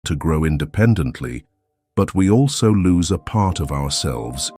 to grow independently, but we also lose a part of ourselves.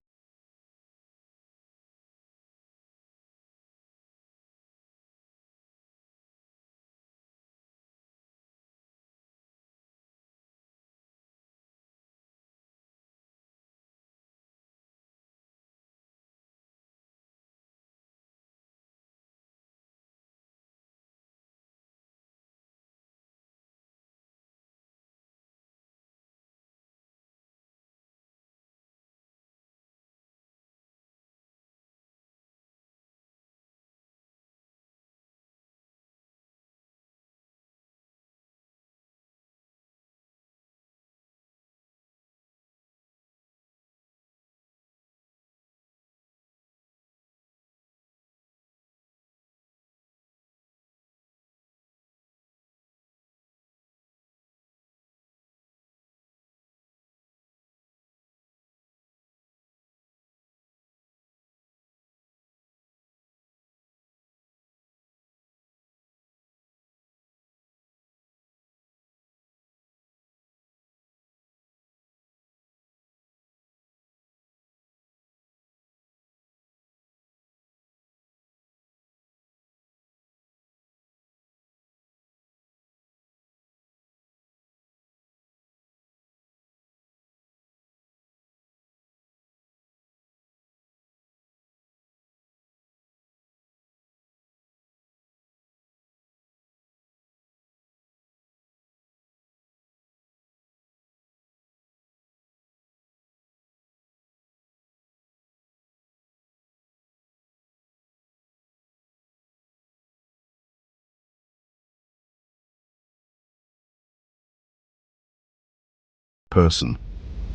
Person,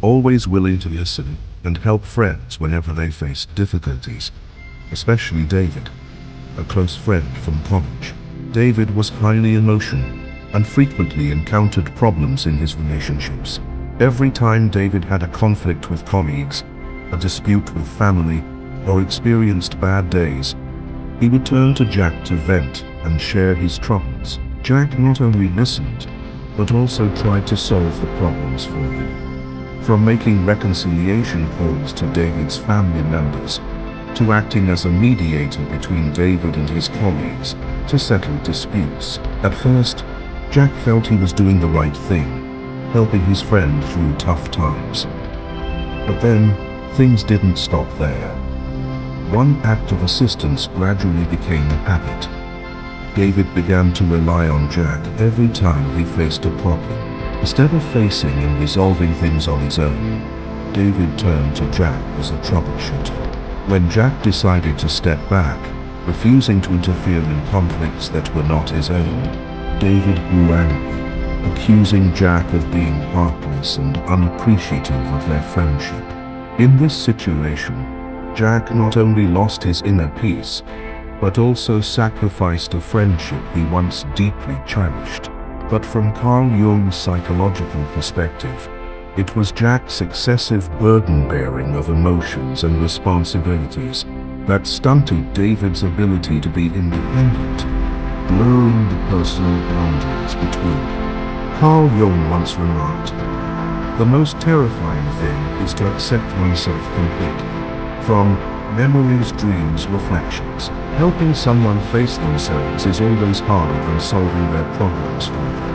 always willing to listen and help friends whenever they face difficulties, especially David, a close friend from college. David was highly emotional and frequently encountered problems in his relationships. Every time David had a conflict with colleagues, a dispute with family, or experienced bad days, he would turn to Jack to vent and share his troubles. Jack not only listened, but also tried to solve the problems for him. From making reconciliation calls to David's family members, to acting as a mediator between David and his colleagues to settle disputes. At first, Jack felt he was doing the right thing, helping his friend through tough times. But then, things didn't stop there. One act of assistance gradually became a habit. David began to rely on Jack every time he faced a problem. Instead of facing and resolving things on his own, David turned to Jack as a troubleshooter. When Jack decided to step back, refusing to interfere in conflicts that were not his own, David grew angry, accusing Jack of being heartless and unappreciative of their friendship. In this situation, Jack not only lost his inner peace, but also sacrificed a friendship he once deeply cherished. But from Carl Jung's psychological perspective, it was Jack's excessive burden-bearing of emotions and responsibilities that stunted David's ability to be independent, blurring the personal boundaries between them. Carl Jung once remarked, "The most terrifying thing is to accept oneself completely. From memories, dreams, reflections, helping someone face themselves is always harder than solving their problems for them."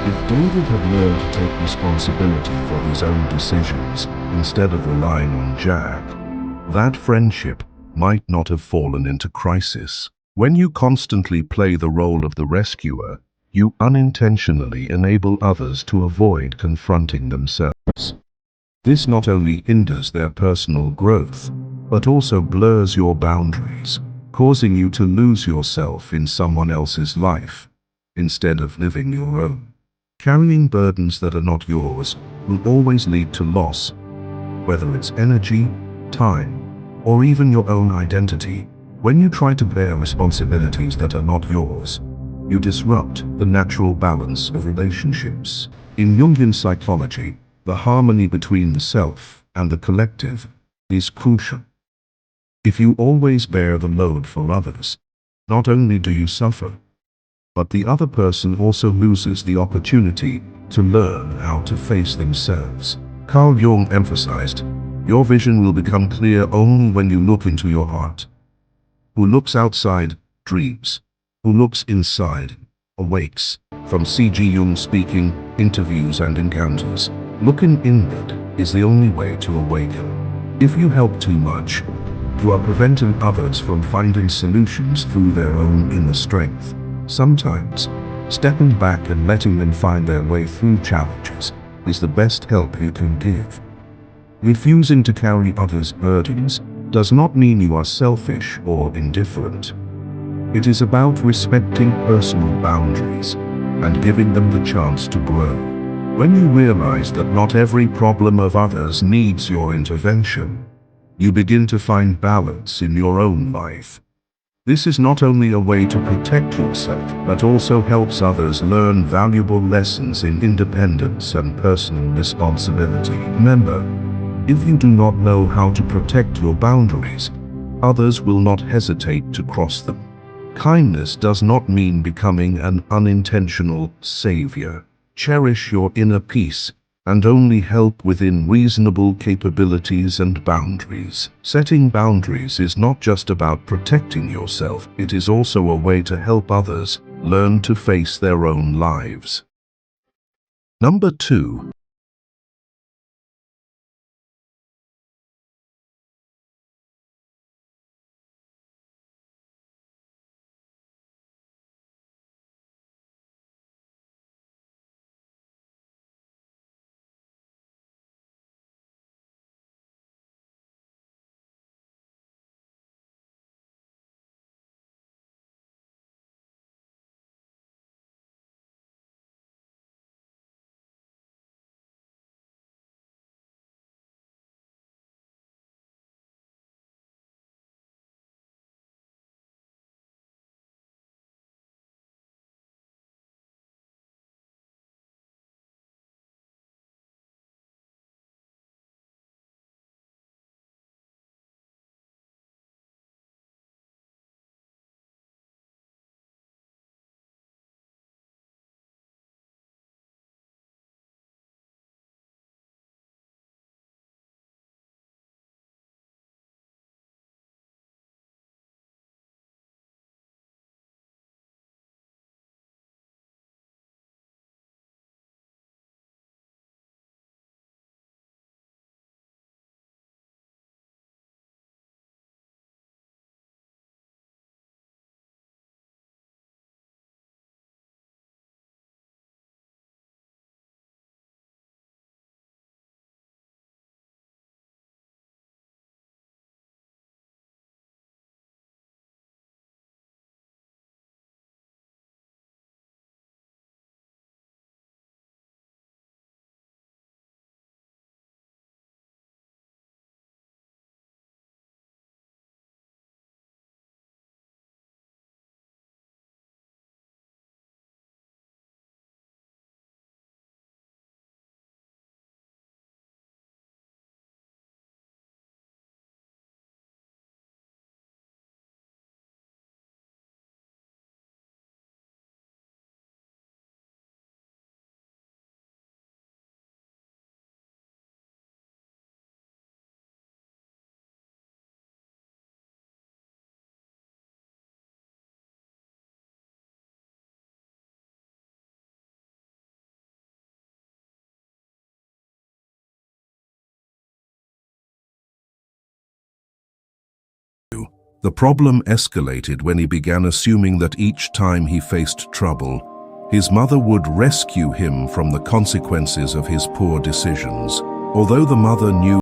If David had learned to take responsibility for his own decisions instead of relying on Jack, that friendship might not have fallen into crisis. When you constantly play the role of the rescuer, you unintentionally enable others to avoid confronting themselves. This not only hinders their personal growth, but also blurs your boundaries, causing you to lose yourself in someone else's life, instead of living your own. Carrying burdens that are not yours will always lead to loss, whether it's energy, time, or even your own identity. When you try to bear responsibilities that are not yours, you disrupt the natural balance of relationships. In Jungian psychology, the harmony between the self and the collective is crucial. If you always bear the load for others, not only do you suffer, but the other person also loses the opportunity to learn how to face themselves. Carl Jung emphasized, your vision will become clear only when you look into your heart. Who looks outside, dreams. Who looks inside, awakes. From C.G. Jung speaking, interviews and encounters. Looking inward is the only way to awaken. If you help too much, you are preventing others from finding solutions through their own inner strength. Sometimes, stepping back and letting them find their way through challenges is the best help you can give. Refusing to carry others' burdens does not mean you are selfish or indifferent. It is about respecting personal boundaries and giving them the chance to grow. When you realize that not every problem of others needs your intervention, you begin to find balance in your own life. This is not only a way to protect yourself, but also helps others learn valuable lessons in independence and personal responsibility. Remember, if you do not know how to protect your boundaries, others will not hesitate to cross them. Kindness does not mean becoming an unintentional savior. Cherish your inner peace and only help within reasonable capabilities and boundaries. Setting boundaries is not just about protecting yourself, it is also a way to help others learn to face their own lives. Number 2. The problem escalated when he began assuming that each time he faced trouble, his mother would rescue him from the consequences of his poor decisions. Although the mother knew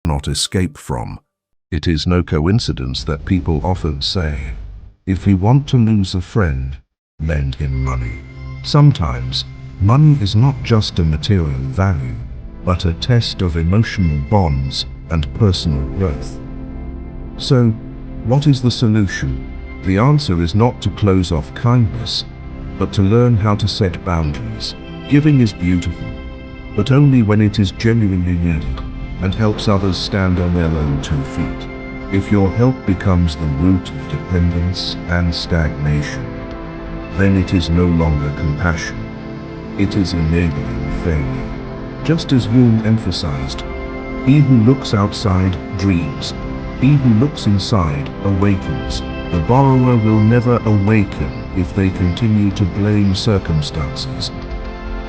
cannot escape from. It is no coincidence that people often say, if you want to lose a friend, lend him money. Sometimes, money is not just a material value, but a test of emotional bonds and personal growth. So, what is the solution? The answer is not to close off kindness, but to learn how to set boundaries. Giving is beautiful, but only when it is genuinely needed and helps others stand on their own 2 feet. If your help becomes the root of dependence and stagnation, then it is no longer compassion. It is enabling failure. Just as Jung emphasized, he who looks outside dreams. He who looks inside awakens. The borrower will never awaken if they continue to blame circumstances,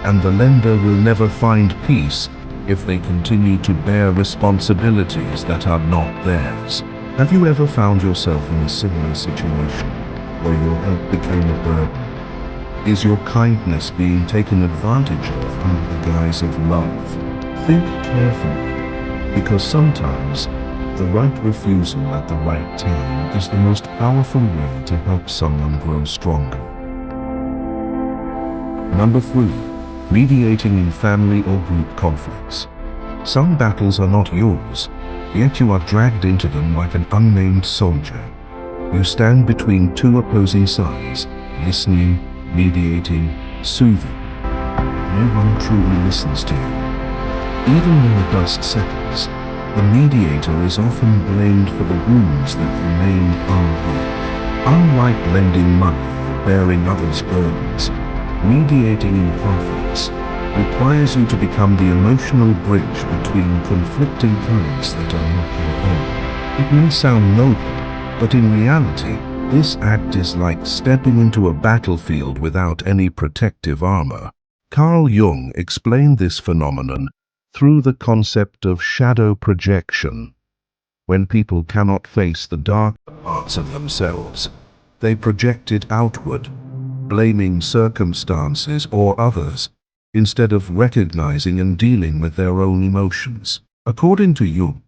and the lender will never find peace if they continue to bear responsibilities that are not theirs. Have you ever found yourself in a similar situation where your help became a burden? Is your kindness being taken advantage of under the guise of love? Think carefully, because sometimes the right refusal at the right time is the most powerful way to help someone grow stronger. Number 3. Mediating in family or group conflicts. Some battles are not yours, yet you are dragged into them like an unnamed soldier. You stand between 2 opposing sides, listening, mediating, soothing. No one truly listens to you. Even when the dust settles, the mediator is often blamed for the wounds that remain unhealed. Unlike lending money or bearing others' burdens, mediating in conflicts requires you to become the emotional bridge between conflicting currents that are not your own. It may sound noble, but in reality, this act is like stepping into a battlefield without any protective armor. Carl Jung explained this phenomenon through the concept of shadow projection. When people cannot face the dark parts of themselves, they project it outward, blaming circumstances or others, instead of recognizing and dealing with their own emotions. According to Jung,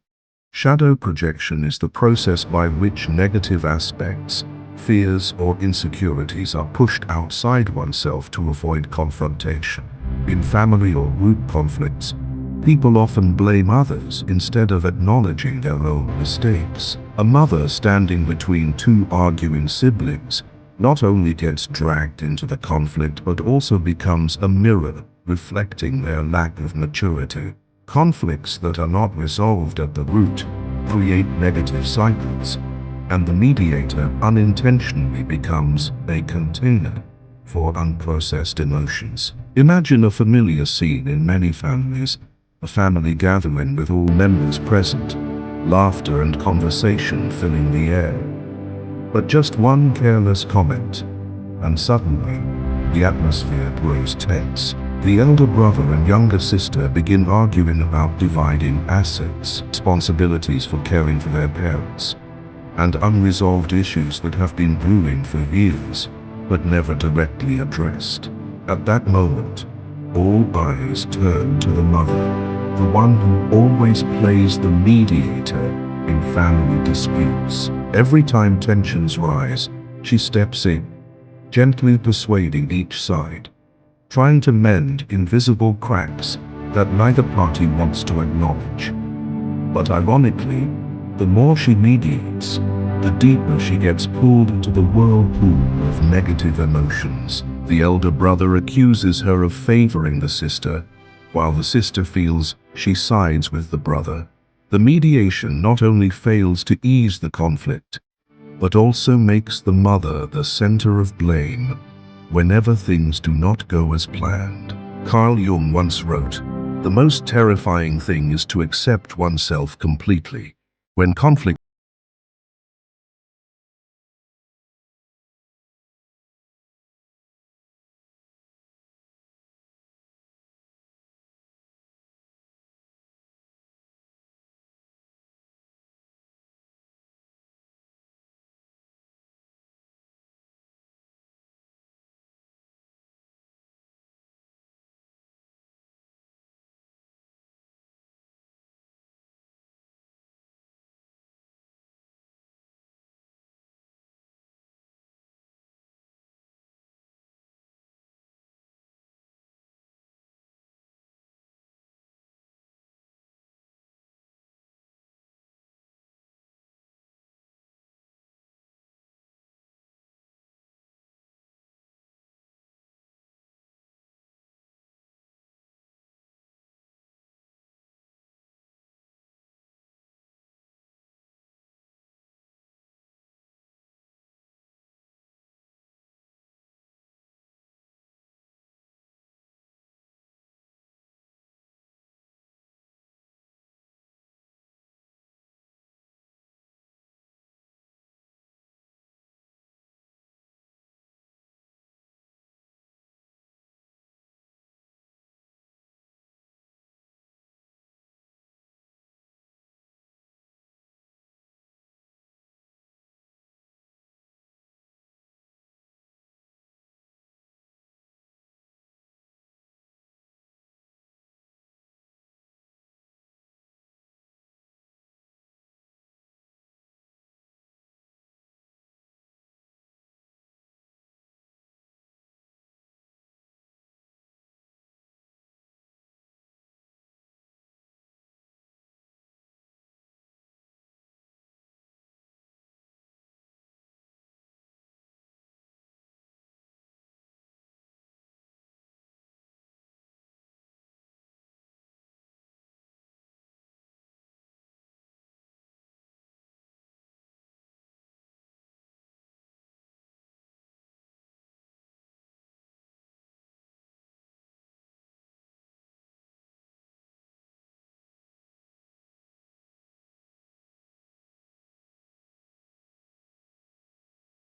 shadow projection is the process by which negative aspects, fears, or insecurities are pushed outside oneself to avoid confrontation. In family or group conflicts, people often blame others instead of acknowledging their own mistakes. A mother standing between 2 arguing siblings not only gets dragged into the conflict but also becomes a mirror, reflecting their lack of maturity. Conflicts that are not resolved at the root create negative cycles, and the mediator unintentionally becomes a container for unprocessed emotions. Imagine a familiar scene in many families, a family gathering with all members present, laughter and conversation filling the air. But just one careless comment, and suddenly, the atmosphere grows tense. The elder brother and younger sister begin arguing about dividing assets, responsibilities for caring for their parents, and unresolved issues that have been brewing for years, but never directly addressed. At that moment, all eyes turn to the mother, the one who always plays the mediator in family disputes. Every time tensions rise, she steps in, gently persuading each side, trying to mend invisible cracks that neither party wants to acknowledge. But ironically, the more she mediates, the deeper she gets pulled into the whirlpool of negative emotions. The elder brother accuses her of favoring the sister, while the sister feels she sides with the brother. The mediation not only fails to ease the conflict, but also makes the mother the center of blame whenever things do not go as planned. Carl Jung once wrote, "The most terrifying thing is to accept oneself completely. When conflict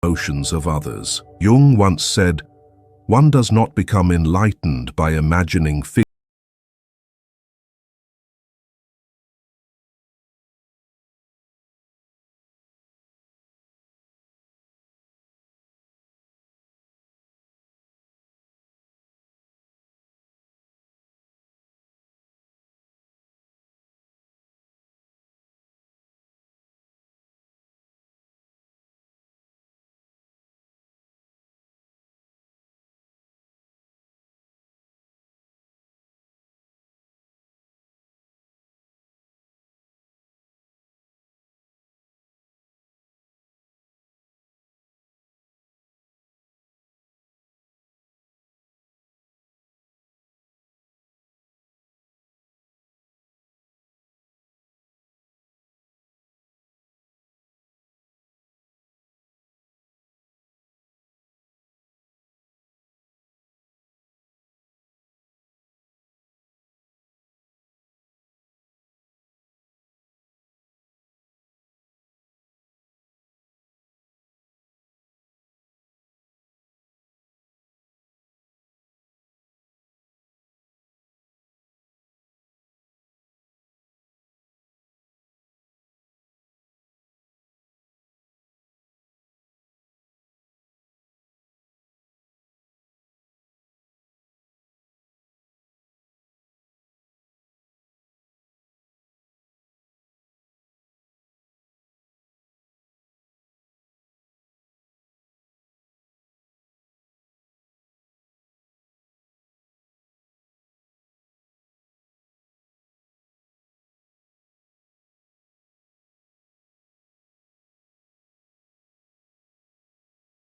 emotions of others. Jung once said, "One does not become enlightened by imagining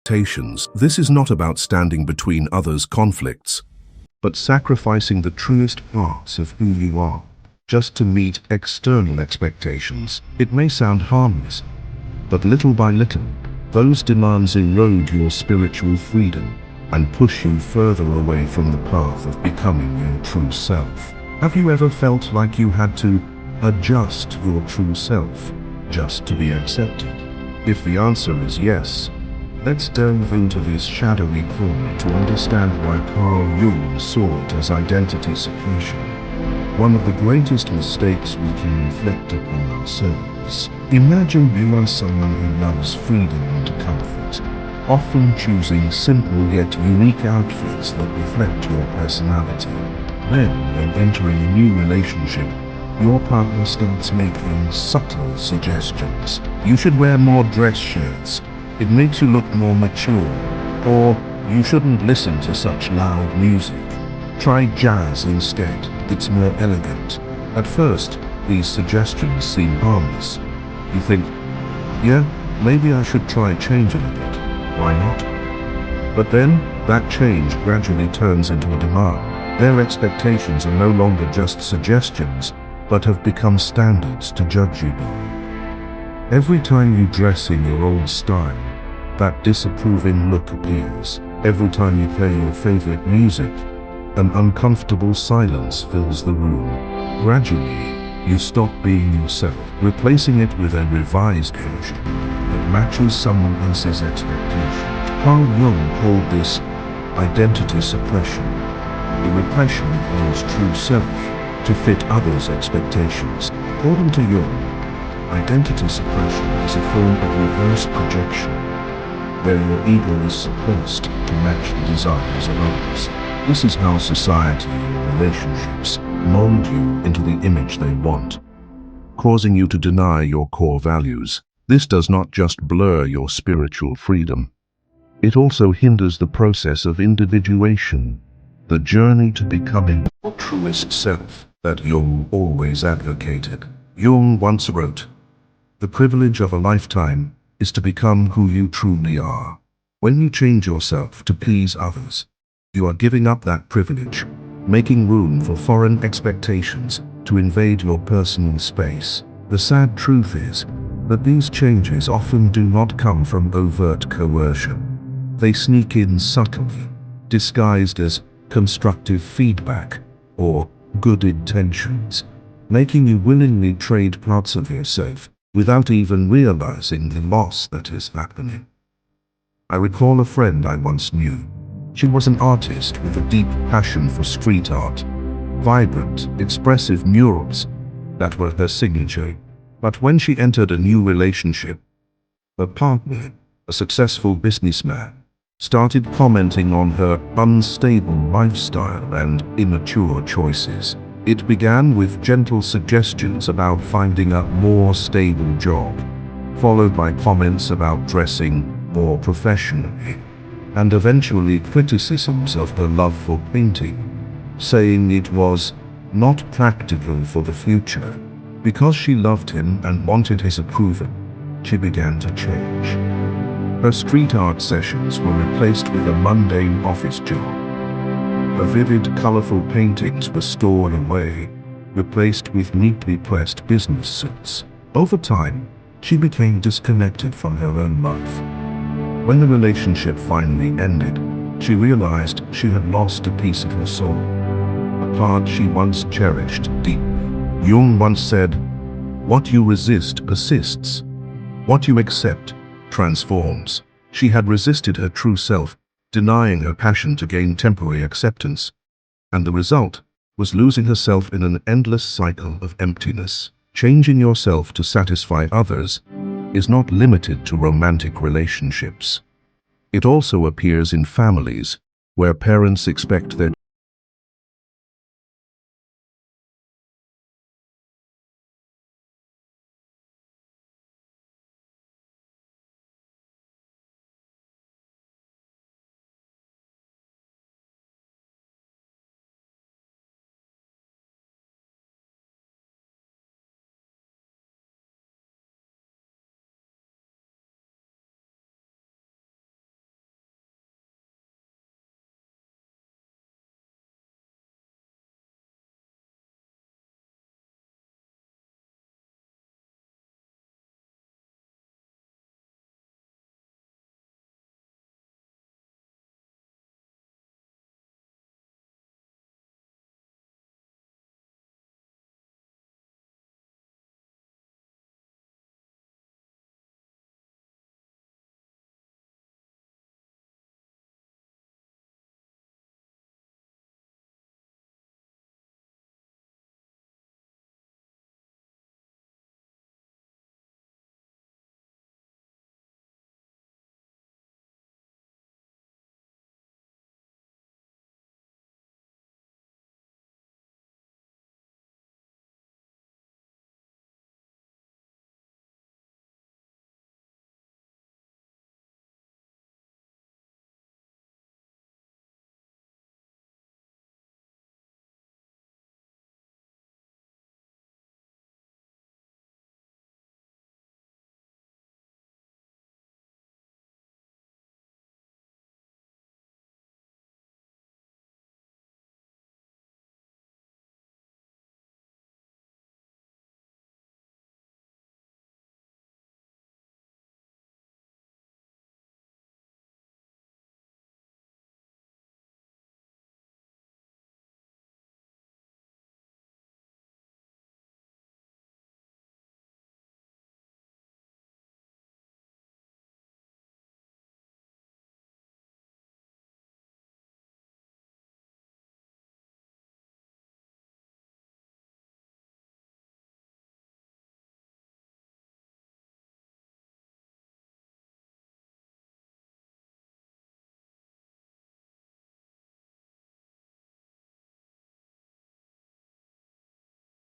expectations? This is not about standing between others' conflicts, but sacrificing the truest parts of who you are, just to meet external expectations. It may sound harmless, but little by little, those demands erode your spiritual freedom and push you further away from the path of becoming your true self. Have you ever felt like you had to adjust your true self just to be accepted? If the answer is yes, let's delve into this shadowy corner to understand why Carl Jung saw it as identity suppression. One of the greatest mistakes we can inflict upon ourselves. Imagine you are someone who loves freedom and comfort, often choosing simple yet unique outfits that reflect your personality. Then, when entering a new relationship, your partner starts making subtle suggestions. You should wear more dress shirts. It makes you look more mature. Or, you shouldn't listen to such loud music. Try jazz instead. It's more elegant. At first, these suggestions seem harmless. You think, yeah, maybe I should try changing a bit. Why not? But then, that change gradually turns into a demand. Their expectations are no longer just suggestions, but have become standards to judge you by. Every time you dress in your old style, that disapproving look appears. Every time you play your favorite music, an uncomfortable silence fills the room. Gradually, you stop being yourself, replacing it with a revised version that matches someone else's expectations. Carl Jung called this identity suppression, the repression of one's true self to fit others' expectations. According to Jung, identity suppression is a form of reverse projection, where your ego is suppressed to match the desires of others. This is how society and relationships mold you into the image they want, causing you to deny your core values. This does not just blur your spiritual freedom. It also hinders the process of individuation, the journey to becoming your truest self that Jung always advocated. Jung once wrote, "The privilege of a lifetime is to become who you truly are." When you change yourself to please others, you are giving up that privilege, making room for foreign expectations to invade your personal space. The sad truth is that these changes often do not come from overt coercion. They sneak in subtly, disguised as constructive feedback or good intentions, making you willingly trade parts of yourself without even realizing the loss that is happening. I recall a friend I once knew. She was an artist with a deep passion for street art, vibrant, expressive murals that were her signature. But when she entered a new relationship, her partner, a successful businessman, started commenting on her unstable lifestyle and immature choices. It began with gentle suggestions about finding a more stable job, followed by comments about dressing more professionally, and eventually criticisms of her love for painting, saying it was not practical for the future. Because she loved him and wanted his approval, she began to change. Her street art sessions were replaced with a mundane office job. Her vivid, colorful paintings were stored away, replaced with neatly pressed business suits. Over time, she became disconnected from her own life. When the relationship finally ended, she realized she had lost a piece of her soul, a part she once cherished deeply. Jung once said, "What you resist persists. What you accept transforms." She had resisted her true self, denying her passion to gain temporary acceptance, and the result was losing herself in an endless cycle of emptiness. Changing yourself to satisfy others is not limited to romantic relationships. It also appears in families, where parents expect their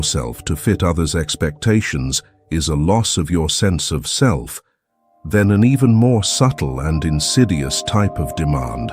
yourself to fit others' expectations is a loss of your sense of self, then an even more subtle and insidious type of demand.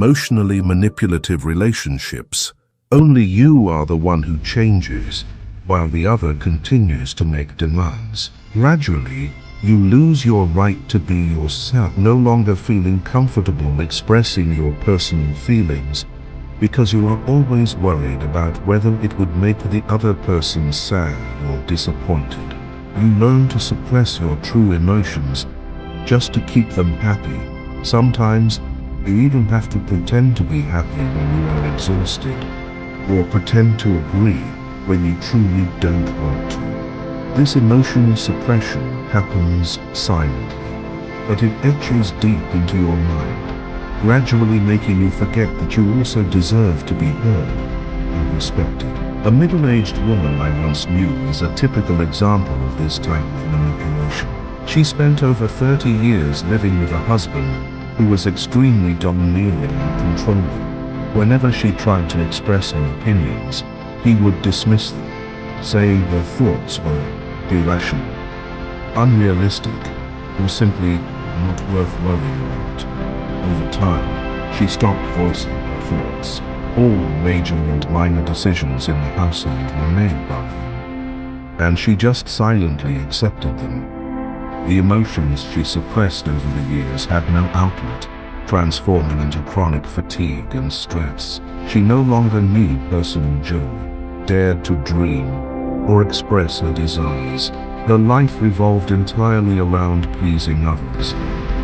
Emotionally manipulative relationships. Only you are the one who changes, while the other continues to make demands. Gradually, you lose your right to be yourself, no longer feeling comfortable expressing your personal feelings, because you are always worried about whether it would make the other person sad or disappointed. You learn to suppress your true emotions just to keep them happy. Sometimes, you even have to pretend to be happy when you are exhausted, or pretend to agree when you truly don't want to. This emotional suppression happens silently, but it etches deep into your mind, gradually making you forget that you also deserve to be heard and respected. A middle-aged woman I once knew is a typical example of this type of manipulation. She spent over 30 years living with a husband who was extremely domineering and controlling. Whenever she tried to express her opinions, he would dismiss them, saying her thoughts were irrational, unrealistic, or simply not worth worrying about. Over time, she stopped voicing her thoughts. All major and minor decisions in the household were made by him, and she just silently accepted them. The emotions she suppressed over the years had no outlet, transforming into chronic fatigue and stress. She no longer knew personal joy, dared to dream, or express her desires. Her life revolved entirely around pleasing others,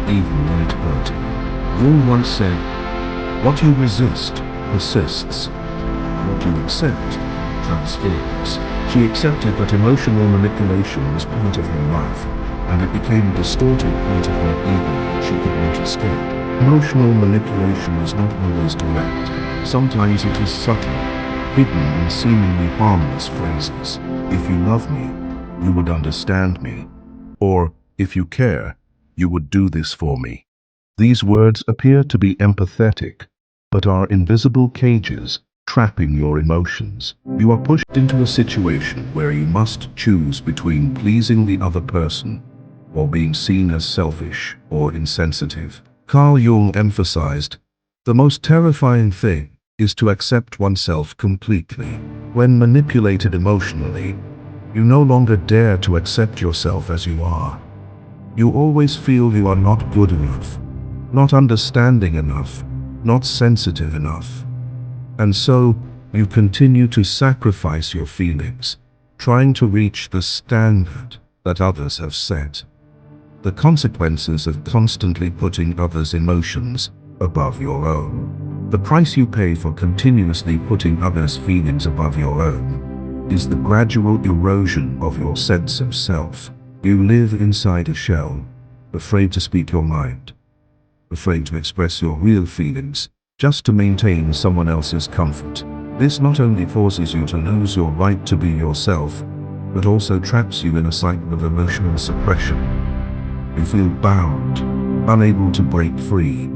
even when it hurt her. Jung once said, "What you resist persists. What you accept transforms." She accepted that emotional manipulation was part of her life, and it became a distorted part of her ego that she could not escape. Emotional manipulation is not always direct. Sometimes it is subtle, hidden in seemingly harmless phrases. "If you love me, you would understand me," or "if you care, you would do this for me." These words appear to be empathetic, but are invisible cages trapping your emotions. You are pushed into a situation where you must choose between pleasing the other person or being seen as selfish or insensitive. Carl Jung emphasized, "The most terrifying thing is to accept oneself completely." When manipulated emotionally, you no longer dare to accept yourself as you are. You always feel you are not good enough, not understanding enough, not sensitive enough. And so, you continue to sacrifice your feelings, trying to reach the standard that others have set. The consequences of constantly putting others' emotions above your own. The price you pay for continuously putting others' feelings above your own is the gradual erosion of your sense of self. You live inside a shell, afraid to speak your mind, afraid to express your real feelings, just to maintain someone else's comfort. This not only forces you to lose your right to be yourself, but also traps you in a cycle of emotional suppression. You feel bound, unable to break free.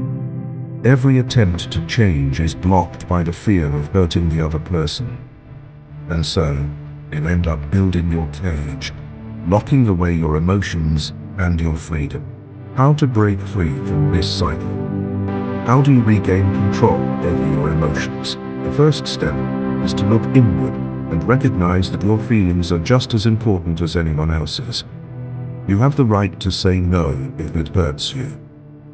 Every attempt to change is blocked by the fear of hurting the other person. And so, you end up building your cage, locking away your emotions and your freedom. How to break free from this cycle? How do you regain control over your emotions? The first step is to look inward and recognize that your feelings are just as important as anyone else's. You have the right to say no if it hurts you.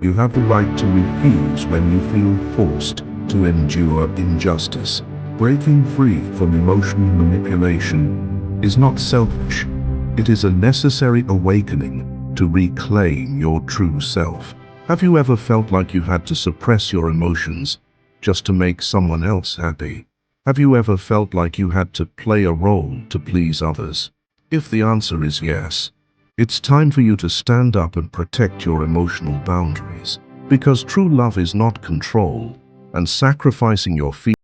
You have the right to refuse when you feel forced to endure injustice. Breaking free from emotional manipulation is not selfish. It is a necessary awakening to reclaim your true self. Have you ever felt like you had to suppress your emotions just to make someone else happy? Have you ever felt like you had to play a role to please others? If the answer is yes, it's time for you to stand up and protect your emotional boundaries. Because true love is not control, and sacrificing your feelings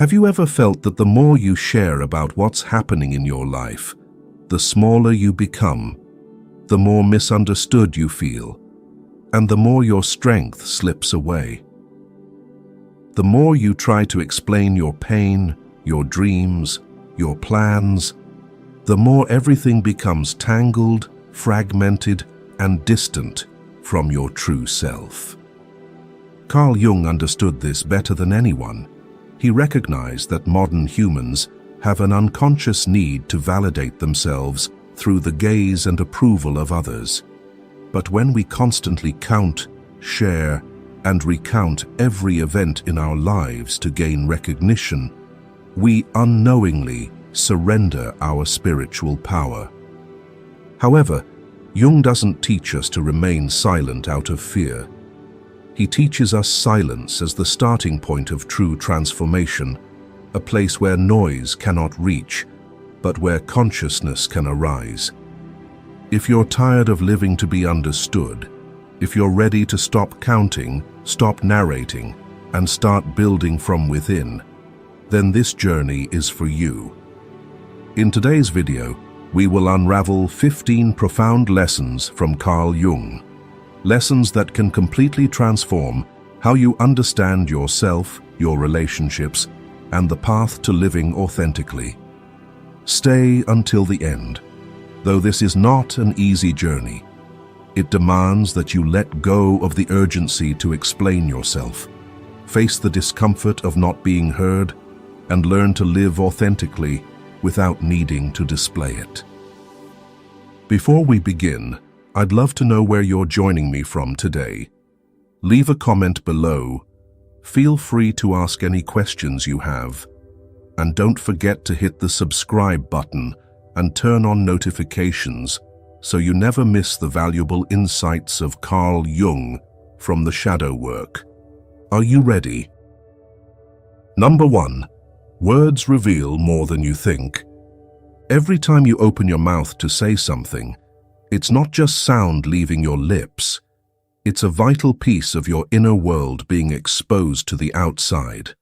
Have you ever felt that the more you share about what's happening in your life, the smaller you become, the more misunderstood you feel, and the more your strength slips away? The more you try to explain your pain, your dreams, your plans, the more everything becomes tangled, fragmented, and distant from your true self. Carl Jung understood this better than anyone. He recognized that modern humans have an unconscious need to validate themselves through the gaze and approval of others. But when we constantly count, share, and recount every event in our lives to gain recognition, we unknowingly surrender our spiritual power. However, Jung doesn't teach us to remain silent out of fear. He teaches us silence as the starting point of true transformation, a place where noise cannot reach, but where consciousness can arise. If you're tired of living to be understood, if you're ready to stop counting, stop narrating, and start building from within, then this journey is for you. In today's video, we will unravel 15 profound lessons from Carl Jung. Lessons that can completely transform how you understand yourself, your relationships, and the path to living authentically. Stay until the end. Though this is not an easy journey, it demands that you let go of the urgency to explain yourself, face the discomfort of not being heard, and learn to live authentically without needing to display it. Before we begin, I'd love to know where you're joining me from today. Leave a comment below. Feel free to ask any questions you have. And don't forget to hit the subscribe button and turn on notifications so you never miss the valuable insights of Carl Jung from the shadow work. Are you ready? Number 1. Words reveal more than you think. Every time you open your mouth to say something, it's not just sound leaving your lips. It's a vital piece of your inner world being exposed to the outside.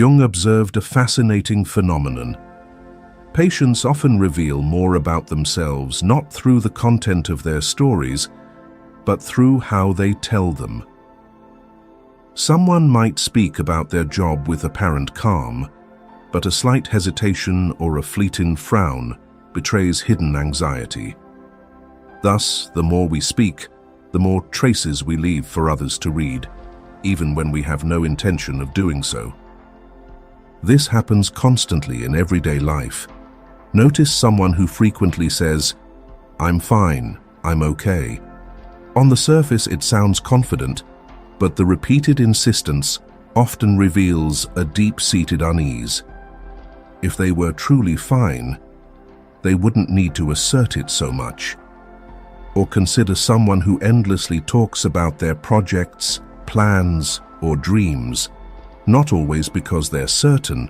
Jung observed a fascinating phenomenon. Patients often reveal more about themselves not through the content of their stories, but through how they tell them. Someone might speak about their job with apparent calm, but a slight hesitation or a fleeting frown betrays hidden anxiety. Thus, the more we speak, the more traces we leave for others to read, even when we have no intention of doing so. This happens constantly in everyday life. Notice someone who frequently says, "I'm fine, I'm okay." On the surface, it sounds confident, but the repeated insistence often reveals a deep-seated unease. If they were truly fine, they wouldn't need to assert it so much. Or consider someone who endlessly talks about their projects, plans, or dreams, not always because they're certain,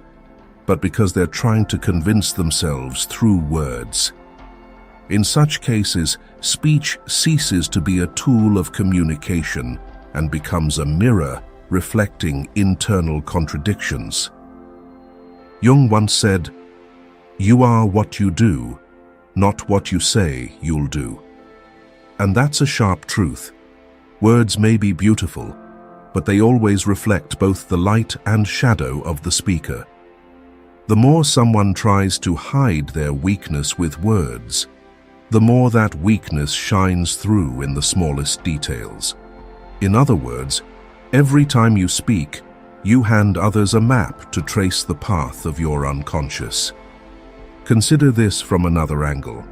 but because they're trying to convince themselves through words. In such cases, speech ceases to be a tool of communication and becomes a mirror reflecting internal contradictions. Jung once said, "You are what you do, not what you say you'll do." And that's a sharp truth. Words may be beautiful, but they always reflect both the light and shadow of the speaker. The more someone tries to hide their weakness with words, the more that weakness shines through in the smallest details. In other words, every time you speak, you hand others a map to trace the path of your unconscious. Consider this from another angle.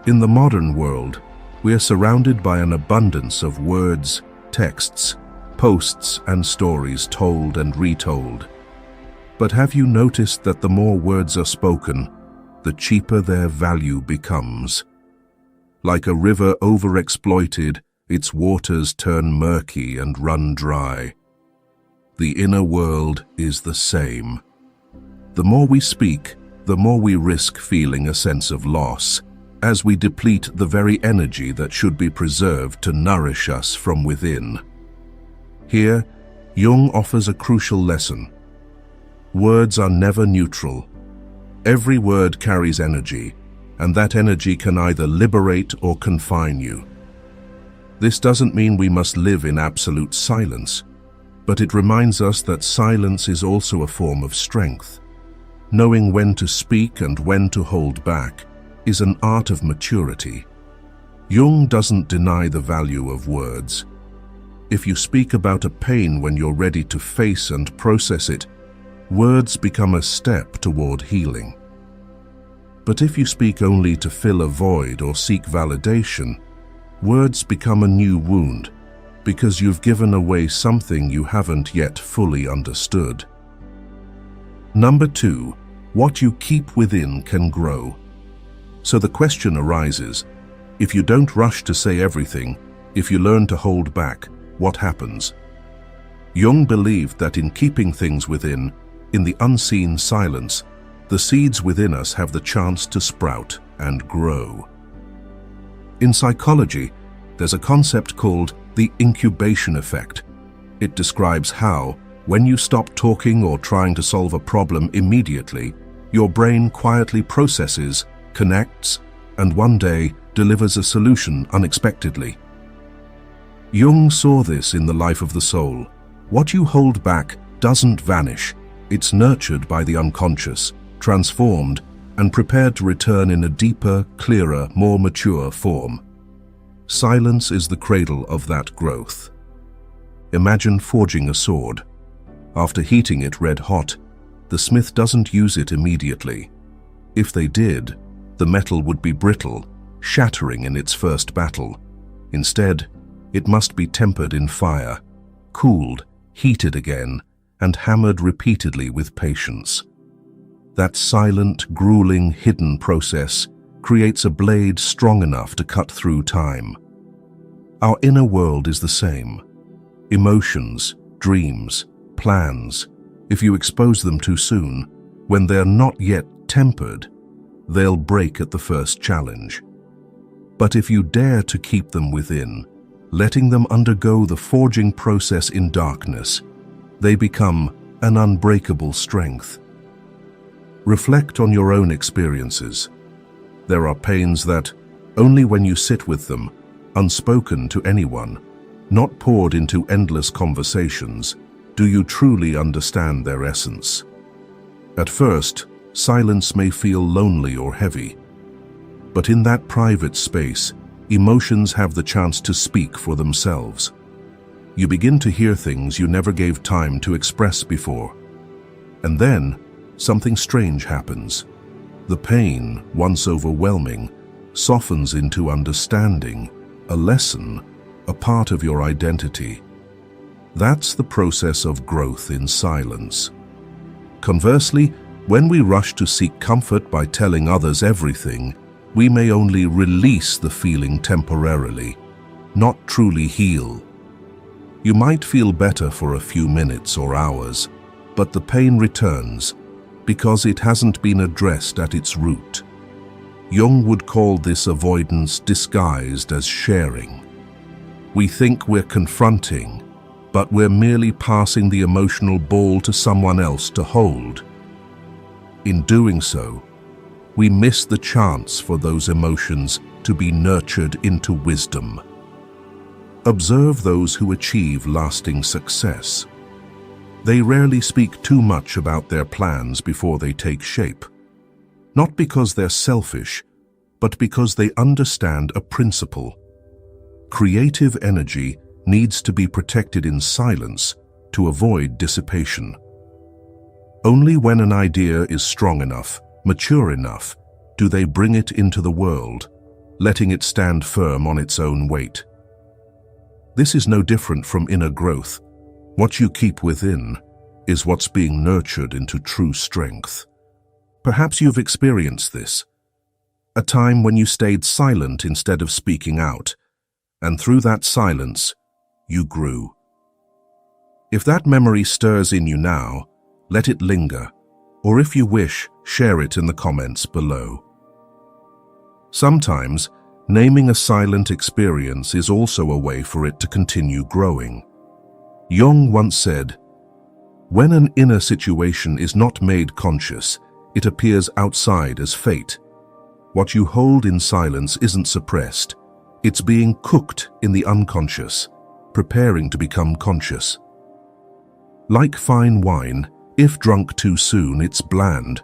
In the modern world, we are surrounded by an abundance of words, texts, posts, and stories told and retold. But have you noticed that the more words are spoken, the cheaper their value becomes? Like a river overexploited, its waters turn murky and run dry. The inner world is the same. The more we speak, the more we risk feeling a sense of loss, as we deplete the very energy that should be preserved to nourish us from within. Here, Jung offers a crucial lesson. Words are never neutral. Every word carries energy, and that energy can either liberate or confine you. This doesn't mean we must live in absolute silence, but it reminds us that silence is also a form of strength. Knowing when to speak and when to hold back is an art of maturity. Jung doesn't deny the value of words. If you speak about a pain when you're ready to face and process it, words become a step toward healing. But if you speak only to fill a void or seek validation, words become a new wound, because you've given away something you haven't yet fully understood. Number 2, what you keep within can grow. So the question arises, if you don't rush to say everything, if you learn to hold back, what happens? Jung believed that in keeping things within, in the unseen silence, the seeds within us have the chance to sprout and grow. In psychology, there's a concept called the incubation effect. It describes how, when you stop talking or trying to solve a problem immediately, your brain quietly processes, connects, and one day delivers a solution unexpectedly. Jung saw this in the life of the soul. What you hold back doesn't vanish. It's nurtured by the unconscious, transformed, and prepared to return in a deeper, clearer, more mature form. Silence is the cradle of that growth. Imagine forging a sword. After heating it red hot, the smith doesn't use it immediately. If they did, the metal would be brittle, shattering in its first battle. Instead, it must be tempered in fire, cooled, heated again, and hammered repeatedly with patience. That silent, grueling, hidden process creates a blade strong enough to cut through time. Our inner world is the same. Emotions, dreams, plans, if you expose them too soon, when they're not yet tempered, they'll break at the first challenge. But if you dare to keep them within, letting them undergo the forging process in darkness, they become an unbreakable strength. Reflect on your own experiences. There are pains that, only when you sit with them, unspoken to anyone, not poured into endless conversations, do you truly understand their essence. At first, silence may feel lonely or heavy, but in that private space, emotions have the chance to speak for themselves. You begin to hear things you never gave time to express before. And then, something strange happens. The pain, once overwhelming, softens into understanding, a lesson, a part of your identity. That's the process of growth in silence. Conversely, when we rush to seek comfort by telling others everything, we may only release the feeling temporarily, not truly heal. You might feel better for a few minutes or hours, but the pain returns because it hasn't been addressed at its root. Jung would call this avoidance disguised as sharing. We think we're confronting, but we're merely passing the emotional ball to someone else to hold. In doing so, we miss the chance for those emotions to be nurtured into wisdom. Observe those who achieve lasting success. They rarely speak too much about their plans before they take shape. Not because they're selfish, but because they understand a principle. Creative energy needs to be protected in silence to avoid dissipation. Only when an idea is strong enough, mature enough, do they bring it into the world, letting it stand firm on its own weight. This is no different from inner growth. What you keep within is what's being nurtured into true strength. Perhaps you've experienced this. A time when you stayed silent instead of speaking out, and through that silence, you grew. If that memory stirs in you now, let it linger, or if you wish, share it in the comments below. Sometimes, naming a silent experience is also a way for it to continue growing. Jung once said, "When an inner situation is not made conscious, it appears outside as fate. What you hold in silence isn't suppressed. It's being cooked in the unconscious, preparing to become conscious. Like fine wine, if drunk too soon, it's bland,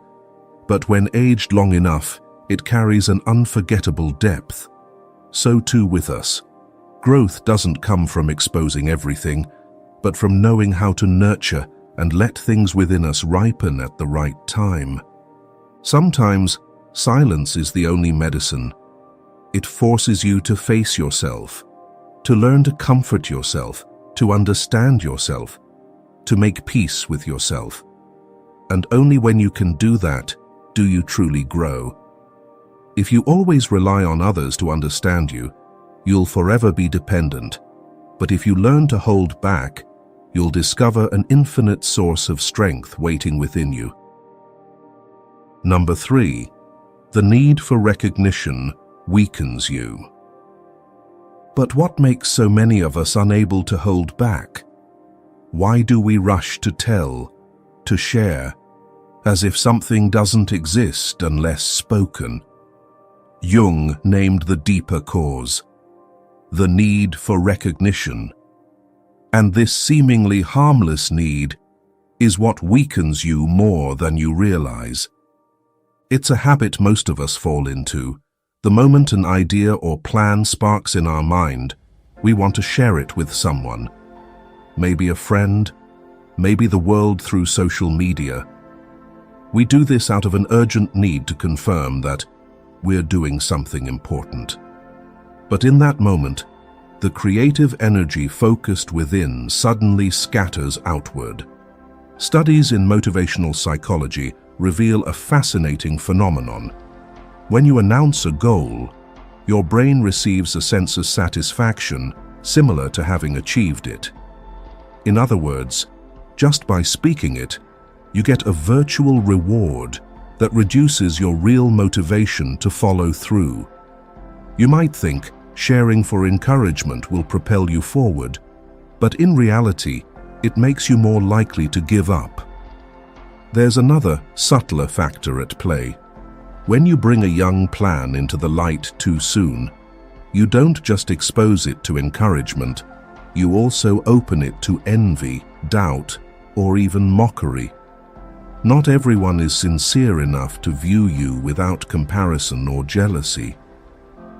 but when aged long enough, it carries an unforgettable depth. So too with us. Growth doesn't come from exposing everything, but from knowing how to nurture and let things within us ripen at the right time. Sometimes, silence is the only medicine. It forces you to face yourself, to learn to comfort yourself, to understand yourself, to make peace with yourself. And only when you can do that, do you truly grow. If you always rely on others to understand you, you'll forever be dependent. But if you learn to hold back, you'll discover an infinite source of strength waiting within you. Number 3, the need for recognition weakens you. But what makes so many of us unable to hold back? Why do we rush to tell, to share, as if something doesn't exist unless spoken? Jung named the deeper cause, the need for recognition. And this seemingly harmless need is what weakens you more than you realize. It's a habit most of us fall into. The moment an idea or plan sparks in our mind, we want to share it with someone. Maybe a friend, maybe the world through social media. We do this out of an urgent need to confirm that we're doing something important. But in that moment, the creative energy focused within suddenly scatters outward. Studies in motivational psychology reveal a fascinating phenomenon. When you announce a goal, your brain receives a sense of satisfaction similar to having achieved it. In other words, just by speaking it, you get a virtual reward that reduces your real motivation to follow through. You might think sharing for encouragement will propel you forward, but in reality, it makes you more likely to give up. There's another, subtler factor at play. When you bring a young plan into the light too soon, you don't just expose it to encouragement, you also open it to envy, doubt, or even mockery. Not everyone is sincere enough to view you without comparison or jealousy.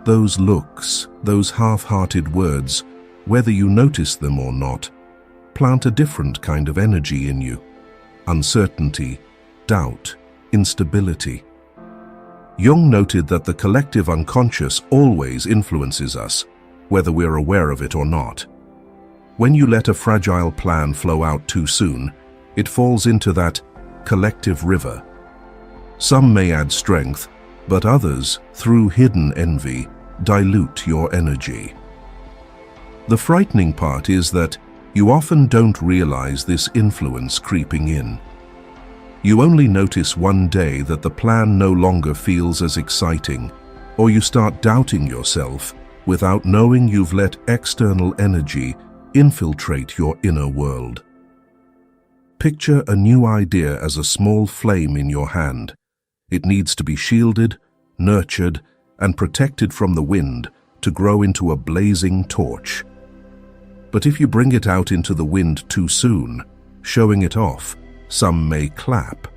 Those looks, those half-hearted words, whether you notice them or not, plant a different kind of energy in you. Uncertainty, doubt, instability. Jung noted that the collective unconscious always influences us, whether we're aware of it or not. When you let a fragile plan flow out too soon, it falls into that collective river. Some may add strength, but others, through hidden envy, dilute your energy. The frightening part is that you often don't realize this influence creeping in. You only notice one day that the plan no longer feels as exciting, or you start doubting yourself without knowing you've let external energy infiltrate your inner world. Picture a new idea as a small flame in your hand. It needs to be shielded, nurtured, and protected from the wind to grow into a blazing torch. But if you bring it out into the wind too soon, showing it off, some may clap,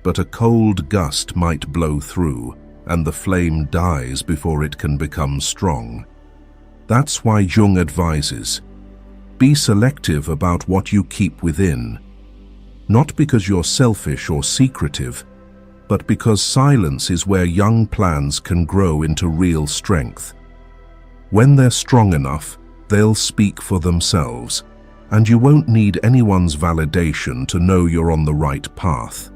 but a cold gust might blow through, and the flame dies before it can become strong. That's why Jung advises, be selective about what you keep within, not because you're selfish or secretive, but because silence is where young plans can grow into real strength. When they're strong enough, they'll speak for themselves, and you won't need anyone's validation to know you're on the right path.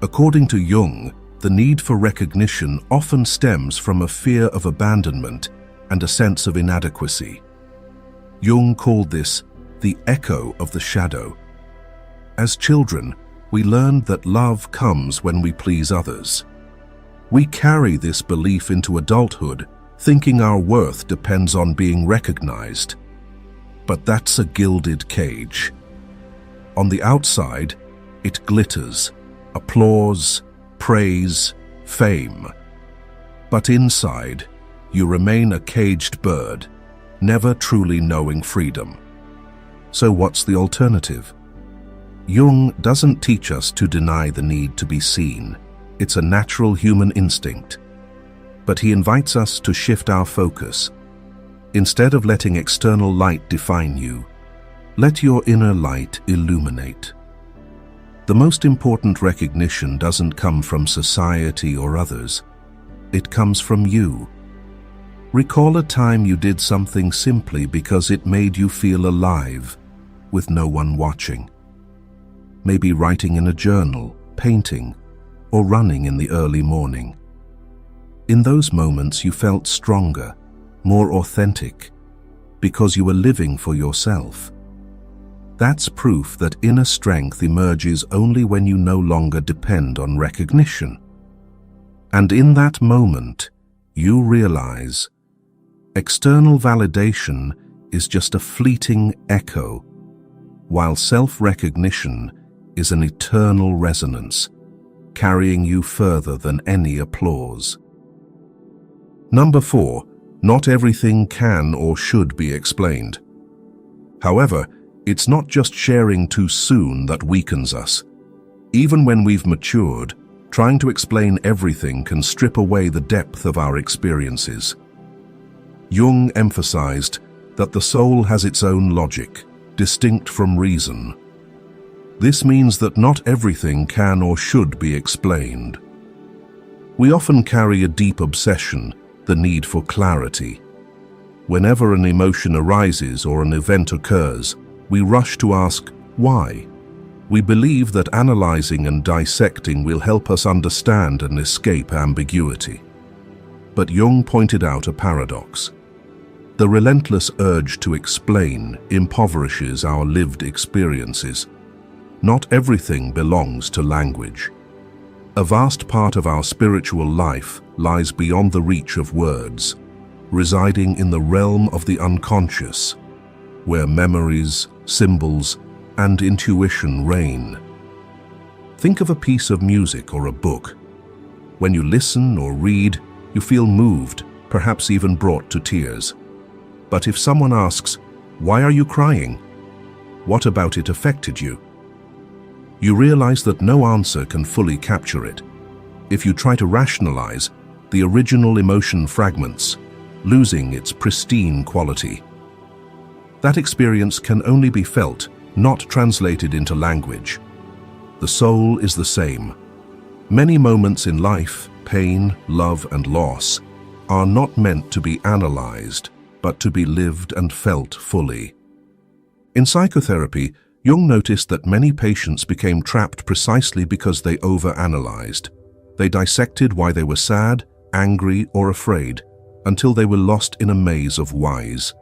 According to Jung, the need for recognition often stems from a fear of abandonment and a sense of inadequacy. Jung called this the echo of the shadow. As children, we learned that love comes when we please others. We carry this belief into adulthood, thinking our worth depends on being recognized. But that's a gilded cage. On the outside, it glitters, applause, praise, fame. But inside, you remain a caged bird, never truly knowing freedom. So what's the alternative? Jung doesn't teach us to deny the need to be seen. It's a natural human instinct. But he invites us to shift our focus. Instead of letting external light define you, let your inner light illuminate. The most important recognition doesn't come from society or others. It comes from you. Recall a time you did something simply because it made you feel alive, with no one watching. Maybe writing in a journal, painting, or running in the early morning. In those moments you felt stronger, more authentic, because you were living for yourself. That's proof that inner strength emerges only when you no longer depend on recognition. And in that moment, you realize external validation is just a fleeting echo, while self-recognition is an eternal resonance, carrying you further than any applause. Number 4, not everything can or should be explained. However, it's not just sharing too soon that weakens us. Even when we've matured, trying to explain everything can strip away the depth of our experiences. Jung emphasized that the soul has its own logic, distinct from reason. This means that not everything can or should be explained. We often carry a deep obsession, the need for clarity. Whenever an emotion arises or an event occurs, we rush to ask, why? We believe that analyzing and dissecting will help us understand and escape ambiguity. But Jung pointed out a paradox. The relentless urge to explain impoverishes our lived experiences. Not everything belongs to language. A vast part of our spiritual life lies beyond the reach of words, residing in the realm of the unconscious, where memories, symbols, and intuition reign. Think of a piece of music or a book. When you listen or read, you feel moved, perhaps even brought to tears. But if someone asks, Why are you crying? What about it affected you? You realize that no answer can fully capture it. If you try to rationalize, the original emotion fragments, losing its pristine quality. That experience can only be felt, not translated into language. The soul is the same. Many moments in life, pain, love, and loss, are not meant to be analyzed, but to be lived and felt fully. In psychotherapy, Jung noticed that many patients became trapped precisely because they overanalyzed. They dissected why they were sad, angry, or afraid, until they were lost in a maze of whys.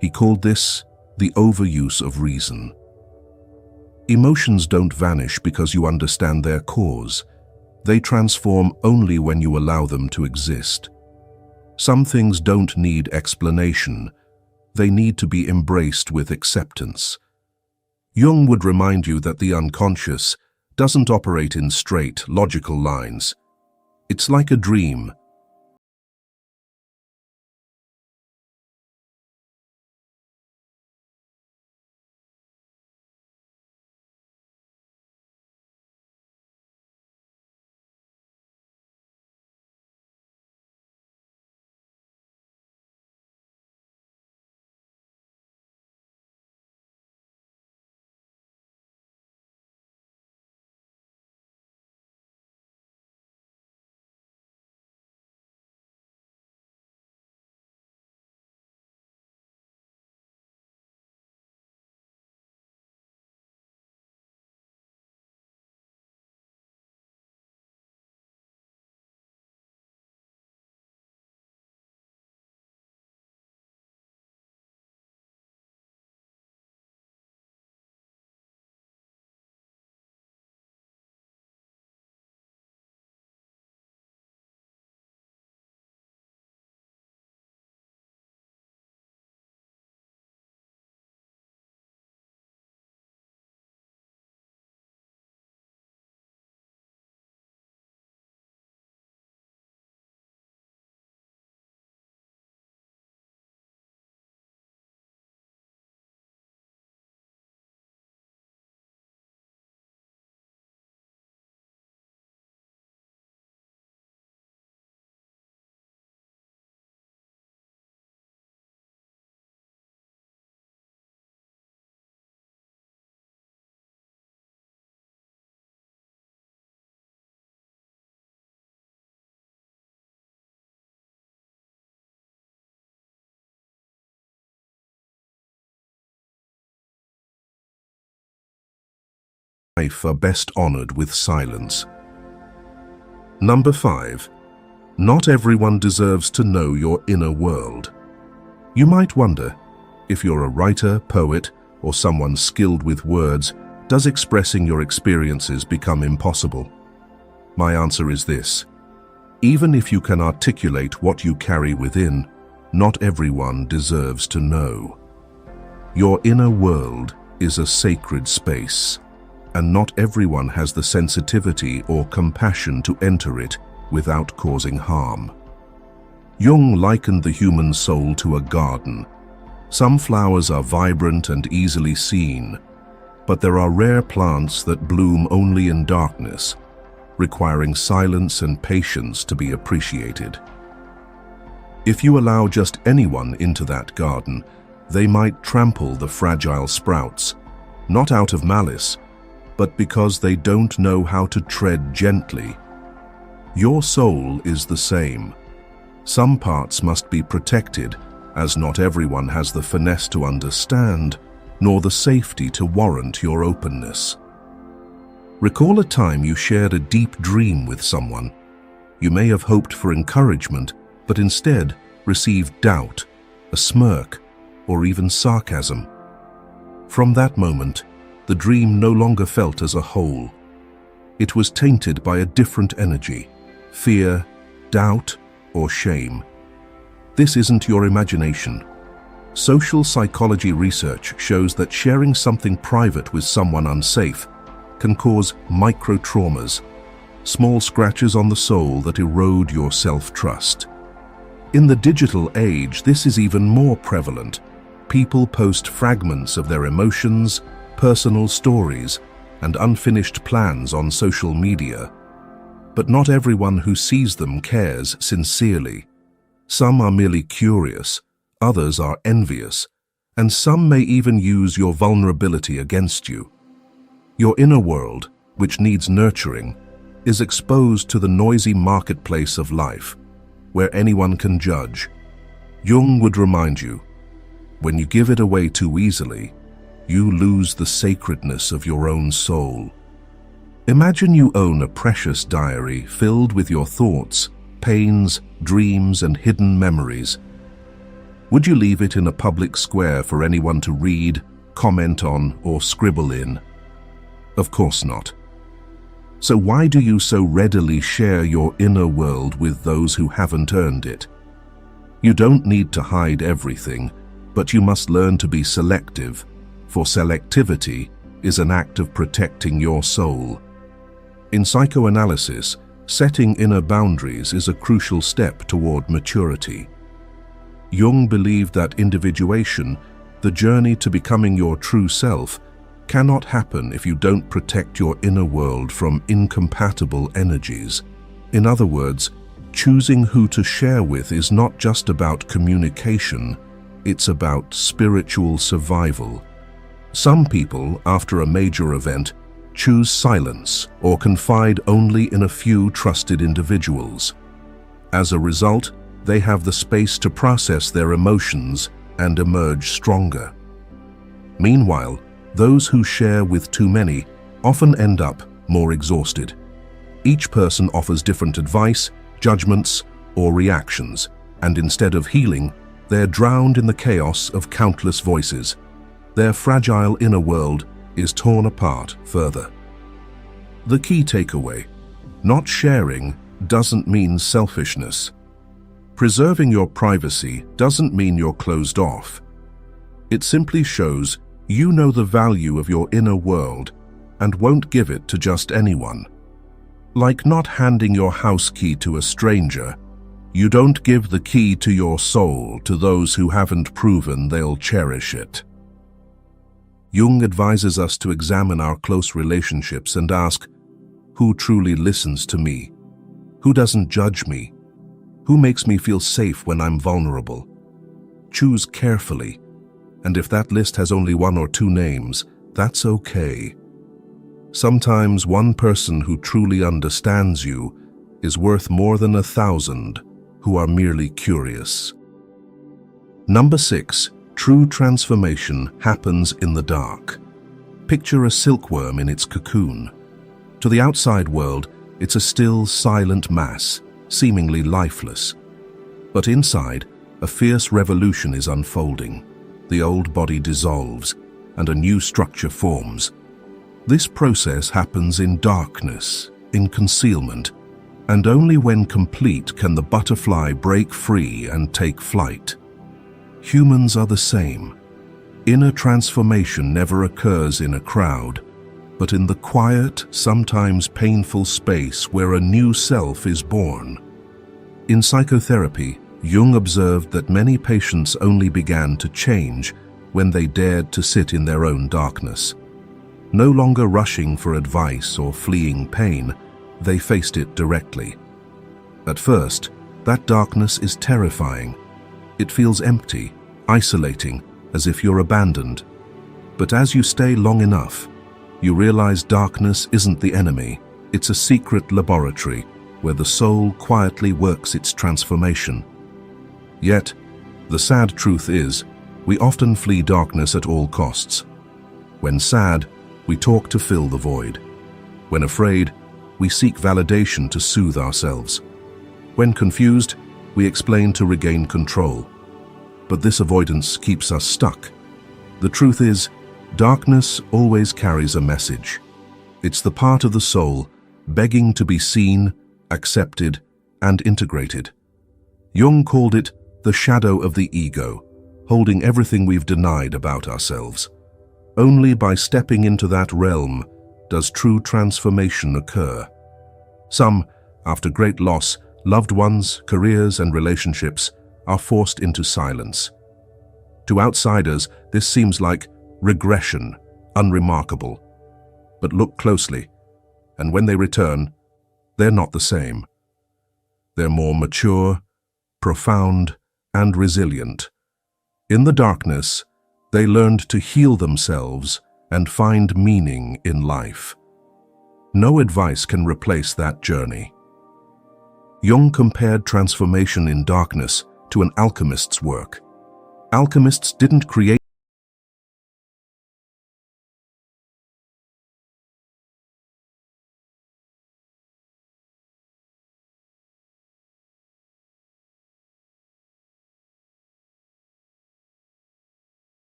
He called this the overuse of reason. Emotions don't vanish because you understand their cause. They transform only when you allow them to exist. Some things don't need explanation. They need to be embraced with acceptance. Jung would remind you that the unconscious doesn't operate in straight, logical lines. It's like a dream. Life are best honored with silence. Number 5. Not everyone deserves to know your inner world. You might wonder, if you're a writer, poet, or someone skilled with words, does expressing your experiences become impossible? My answer is this. Even if you can articulate what you carry within, not everyone deserves to know. Your inner world is a sacred space, and not everyone has the sensitivity or compassion to enter it without causing harm. Jung likened the human soul to a garden. Some flowers are vibrant and easily seen, but there are rare plants that bloom only in darkness, requiring silence and patience to be appreciated. If you allow just anyone into that garden, they might trample the fragile sprouts, not out of malice, but because they don't know how to tread gently. Your soul is the same. Some parts must be protected, as not everyone has the finesse to understand, nor the safety to warrant your openness. Recall a time you shared a deep dream with someone. You may have hoped for encouragement, but instead received doubt, a smirk, or even sarcasm. From that moment, the dream no longer felt as a whole. It was tainted by a different energy, fear, doubt, or shame. This isn't your imagination. Social psychology research shows that sharing something private with someone unsafe can cause micro-traumas, small scratches on the soul that erode your self-trust. In the digital age, this is even more prevalent. People post fragments of their emotions, personal stories, and unfinished plans on social media. But not everyone who sees them cares sincerely. Some are merely curious, others are envious, and some may even use your vulnerability against you. Your inner world, which needs nurturing, is exposed to the noisy marketplace of life, where anyone can judge. Jung would remind you, when you give it away too easily, you lose the sacredness of your own soul. Imagine you own a precious diary filled with your thoughts, pains, dreams, and hidden memories. Would you leave it in a public square for anyone to read, comment on, or scribble in? Of course not. So why do you so readily share your inner world with those who haven't earned it? You don't need to hide everything, but you must learn to be selective, for selectivity is an act of protecting your soul. In psychoanalysis, setting inner boundaries is a crucial step toward maturity. Jung believed that individuation, the journey to becoming your true self, cannot happen if you don't protect your inner world from incompatible energies. In other words, choosing who to share with is not just about communication, it's about spiritual survival. Some people, after a major event, choose silence or confide only in a few trusted individuals. As a result, they have the space to process their emotions and emerge stronger. Meanwhile, those who share with too many often end up more exhausted. Each person offers different advice, judgments, or reactions, and instead of healing, they're drowned in the chaos of countless voices. Their fragile inner world is torn apart further. The key takeaway: not sharing doesn't mean selfishness. Preserving your privacy doesn't mean you're closed off. It simply shows you know the value of your inner world and won't give it to just anyone. Like not handing your house key to a stranger, you don't give the key to your soul to those who haven't proven they'll cherish it. Jung advises us to examine our close relationships and ask, who truly listens to me? Who doesn't judge me? Who makes me feel safe when I'm vulnerable? Choose carefully. And if that list has only one or two names, that's okay. Sometimes one person who truly understands you is worth more than 1,000 who are merely curious. Number 6. True transformation happens in the dark. Picture a silkworm in its cocoon. To the outside world, it's a still, silent mass, seemingly lifeless. But inside, a fierce revolution is unfolding. The old body dissolves, and a new structure forms. This process happens in darkness, in concealment, and only when complete can the butterfly break free and take flight. Humans are the same. Inner transformation never occurs in a crowd, but in the quiet, sometimes painful space where a new self is born. In psychotherapy, Jung observed that many patients only began to change when they dared to sit in their own darkness. No longer rushing for advice or fleeing pain, they faced it directly. At first, that darkness is terrifying. It feels empty, isolating, as if you're abandoned. But as you stay long enough, you realize darkness isn't the enemy. It's a secret laboratory where the soul quietly works its transformation. Yet, the sad truth is, we often flee darkness at all costs. When sad, we talk to fill the void. When afraid, we seek validation to soothe ourselves. When confused, we explain to regain control. But this avoidance keeps us stuck. The truth is, darkness always carries a message. It's the part of the soul begging to be seen, accepted, and integrated. Jung called it the shadow of the ego, holding everything we've denied about ourselves. Only by stepping into that realm does true transformation occur. Some, after great loss, loved ones, careers, and relationships, are forced into silence. To outsiders, this seems like regression, unremarkable. But look closely, and when they return, they're not the same. They're more mature, profound, and resilient. In the darkness, they learned to heal themselves and find meaning in life. No advice can replace that journey. Jung compared transformation in darkness to an alchemist's work. Alchemists didn't create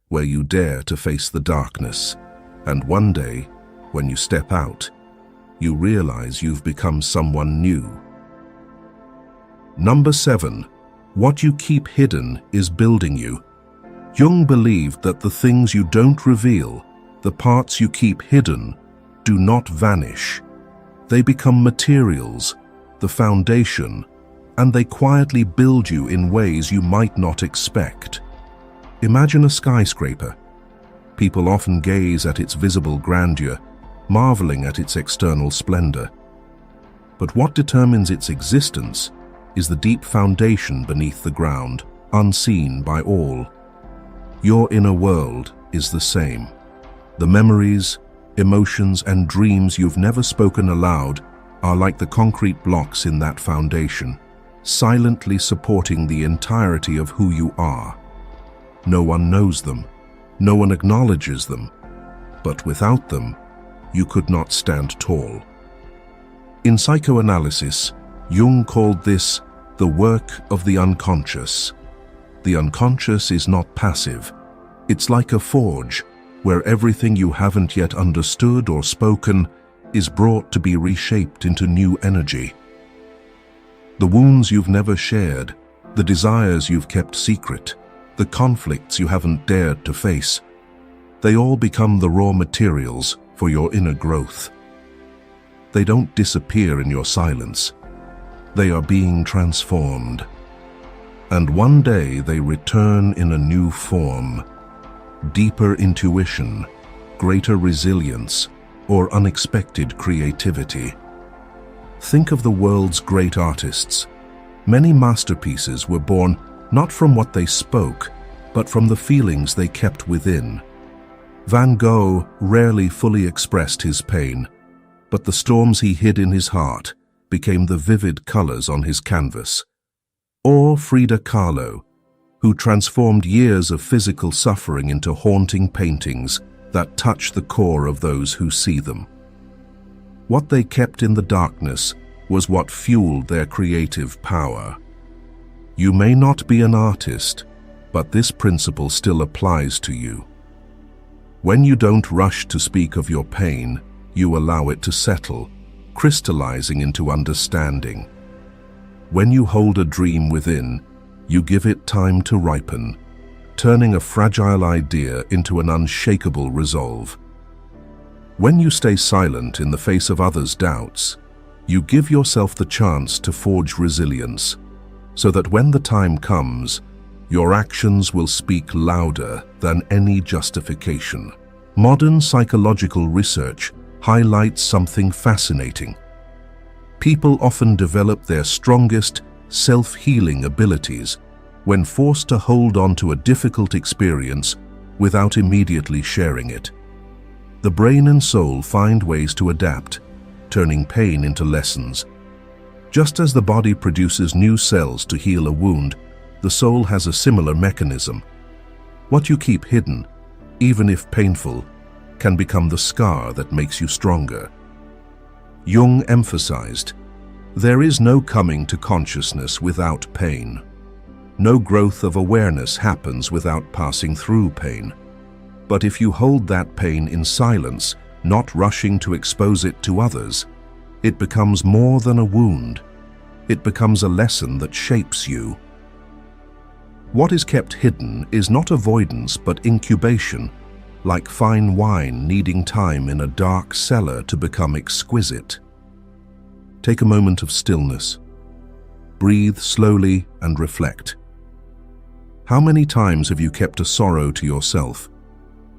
where you dare to face the darkness, and one day, when you step out, you realize you've become someone new. Number 7. What you keep hidden is building you. Jung believed that the things you don't reveal, the parts you keep hidden, do not vanish. They become materials, the foundation, and they quietly build you in ways you might not expect. Imagine a skyscraper. People often gaze at its visible grandeur, marveling at its external splendor. But what determines its existence is the deep foundation beneath the ground, unseen by all. Your inner world is the same. The memories, emotions, and dreams you've never spoken aloud are like the concrete blocks in that foundation, silently supporting the entirety of who you are. No one knows them, no one acknowledges them, but without them, you could not stand tall. In psychoanalysis, Jung called this the work of the unconscious. The unconscious is not passive. It's like a forge, where everything you haven't yet understood or spoken is brought to be reshaped into new energy. The wounds you've never shared, the desires you've kept secret, the conflicts you haven't dared to face, they all become the raw materials for your inner growth. They don't disappear in your silence. They are being transformed. And one day they return in a new form. Deeper intuition, greater resilience, or unexpected creativity. Think of the world's great artists. Many masterpieces were born not from what they spoke, but from the feelings they kept within. Van Gogh rarely fully expressed his pain, but the storms he hid in his heart became the vivid colors on his canvas. Or Frida Kahlo, who transformed years of physical suffering into haunting paintings that touch the core of those who see them. What they kept in the darkness was what fueled their creative power. You may not be an artist, but this principle still applies to you. When you don't rush to speak of your pain, you allow it to settle, crystallizing into understanding. When you hold a dream within, you give it time to ripen, turning a fragile idea into an unshakable resolve. When you stay silent in the face of others' doubts, you give yourself the chance to forge resilience, so that when the time comes, your actions will speak louder than any justification. Modern psychological research highlights something fascinating. People often develop their strongest self-healing abilities when forced to hold on to a difficult experience without immediately sharing it. The brain and soul find ways to adapt, turning pain into lessons. Just as the body produces new cells to heal a wound, the soul has a similar mechanism. What you keep hidden, even if painful, can become the scar that makes you stronger. Jung emphasized, there is no coming to consciousness without pain. No growth of awareness happens without passing through pain. But if you hold that pain in silence, not rushing to expose it to others, it becomes more than a wound. It becomes a lesson that shapes you. What is kept hidden is not avoidance but incubation, like fine wine needing time in a dark cellar to become exquisite. Take a moment of stillness. Breathe slowly and reflect. How many times have you kept a sorrow to yourself,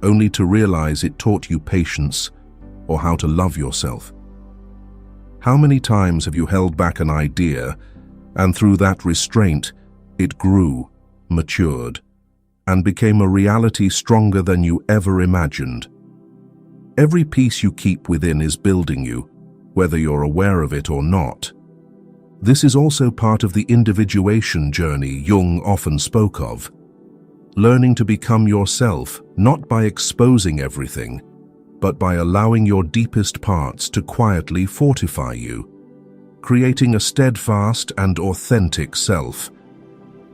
only to realize it taught you patience or how to love yourself? How many times have you held back an idea, and through that restraint, it grew, matured, and became a reality stronger than you ever imagined? Every piece you keep within is building you, whether you're aware of it or not. This is also part of the individuation journey Jung often spoke of. Learning to become yourself, not by exposing everything, but by allowing your deepest parts to quietly fortify you, creating a steadfast and authentic self.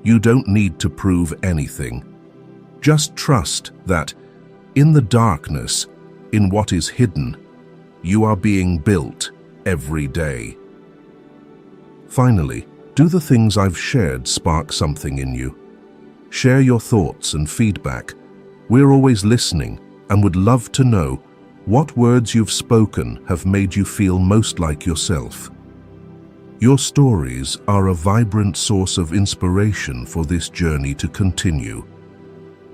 You don't need to prove anything. Just trust that, in the darkness, in what is hidden, you are being built every day. Finally, do the things I've shared spark something in you? Share your thoughts and feedback. We're always listening and would love to know what words you've spoken have made you feel most like yourself. Your stories are a vibrant source of inspiration for this journey to continue.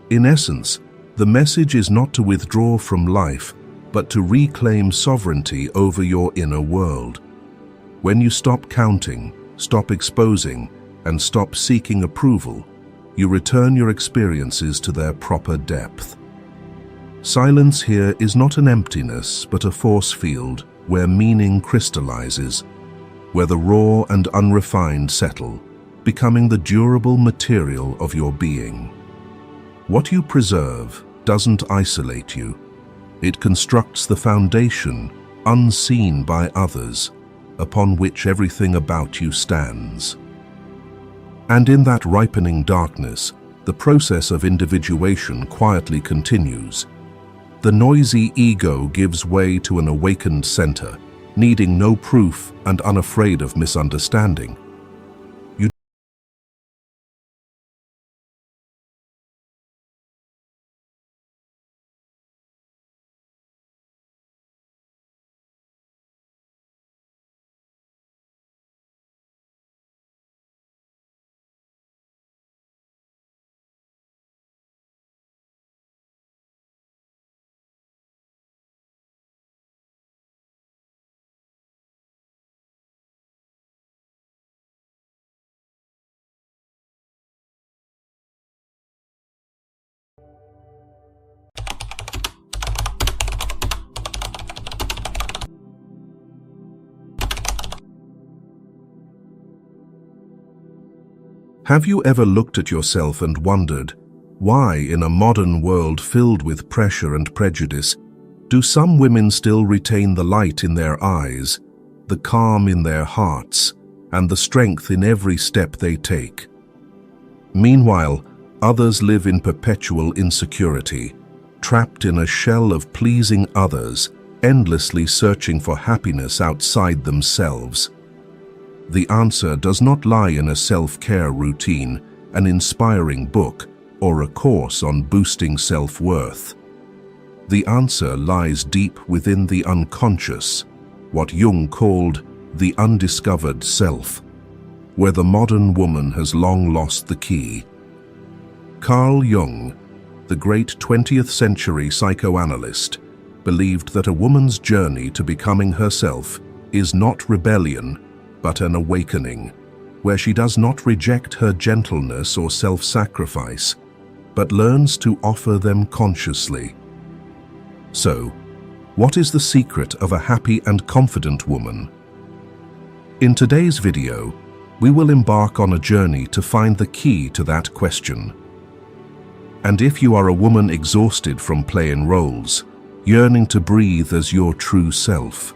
In essence, the message is not to withdraw from life, but to reclaim sovereignty over your inner world. When you stop counting, stop exposing, and stop seeking approval, you return your experiences to their proper depth. Silence here is not an emptiness, but a force field where meaning crystallizes, where the raw and unrefined settle, becoming the durable material of your being. What you preserve doesn't isolate you. It constructs the foundation, unseen by others, upon which everything about you stands. And in that ripening darkness, the process of individuation quietly continues. The noisy ego gives way to an awakened center, needing no proof and unafraid of misunderstanding. Have you ever looked at yourself and wondered, why in a modern world filled with pressure and prejudice, do some women still retain the light in their eyes, the calm in their hearts, and the strength in every step they take? Meanwhile, others live in perpetual insecurity, trapped in a shell of pleasing others, endlessly searching for happiness outside themselves. The answer does not lie in a self-care routine, an inspiring book, or a course on boosting self-worth. The answer lies deep within the unconscious, what Jung called the undiscovered self, where the modern woman has long lost the key. Carl Jung, the great 20th century psychoanalyst, believed that a woman's journey to becoming herself is not rebellion, but an awakening, where she does not reject her gentleness or self-sacrifice, but learns to offer them consciously. So, what is the secret of a happy and confident woman? In today's video, we will embark on a journey to find the key to that question. And if you are a woman exhausted from playing roles, yearning to breathe as your true self,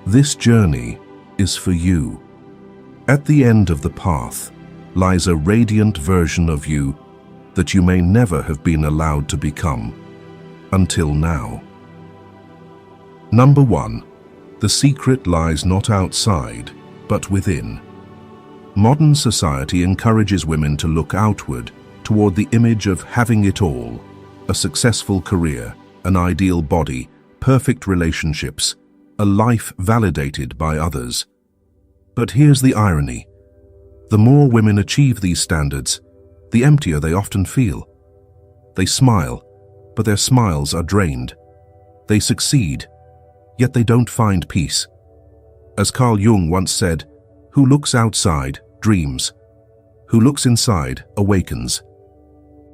this journey is for you. At the end of the path lies a radiant version of you that you may never have been allowed to become, until now. Number 1. The secret lies not outside, but within. Modern society encourages women to look outward toward the image of having it all, a successful career, an ideal body, perfect relationships, a life validated by others. But here's the irony. The more women achieve these standards, the emptier they often feel. They smile, but their smiles are drained. They succeed, yet they don't find peace. As Carl Jung once said, "Who looks outside dreams. Who looks inside awakens."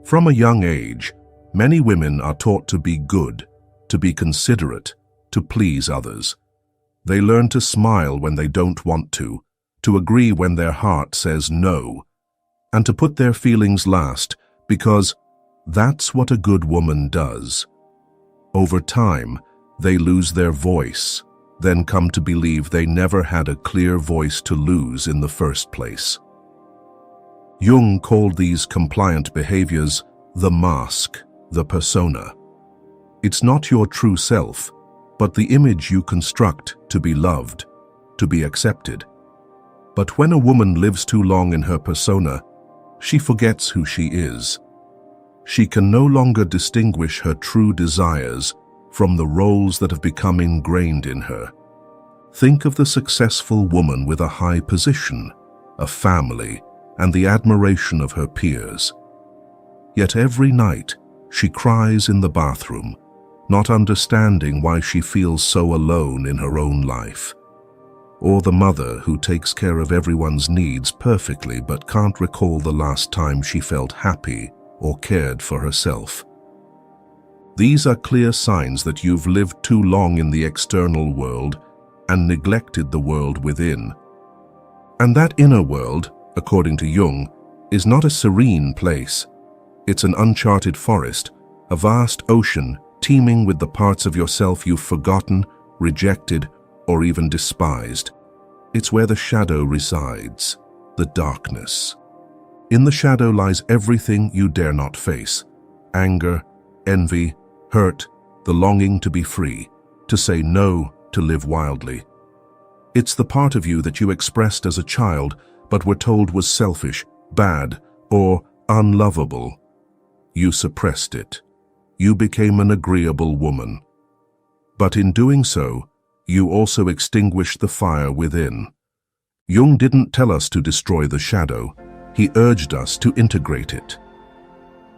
From a young age, many women are taught to be good, to be considerate, to please others. They learn to smile when they don't want to agree when their heart says no, and to put their feelings last because that's what a good woman does. Over time, they lose their voice, then come to believe they never had a clear voice to lose in the first place. Jung called these compliant behaviors the mask, the persona. It's not your true self, but the image you construct to be loved, to be accepted. But when a woman lives too long in her persona, she forgets who she is. She can no longer distinguish her true desires from the roles that have become ingrained in her. Think of the successful woman with a high position, a family, and the admiration of her peers. Yet every night, she cries in the bathroom, not understanding why she feels so alone in her own life. Or the mother who takes care of everyone's needs perfectly but can't recall the last time she felt happy or cared for herself. These are clear signs that you've lived too long in the external world and neglected the world within. And that inner world, according to Jung, is not a serene place. It's an uncharted forest, a vast ocean teeming with the parts of yourself you've forgotten, rejected, or even despised. It's where the shadow resides, the darkness. In the shadow lies everything you dare not face: anger, envy, hurt, the longing to be free, to say no, to live wildly. It's the part of you that you expressed as a child but were told was selfish, bad, or unlovable. You suppressed it. You became an agreeable woman. But in doing so, you also extinguished the fire within. Jung didn't tell us to destroy the shadow. He urged us to integrate it.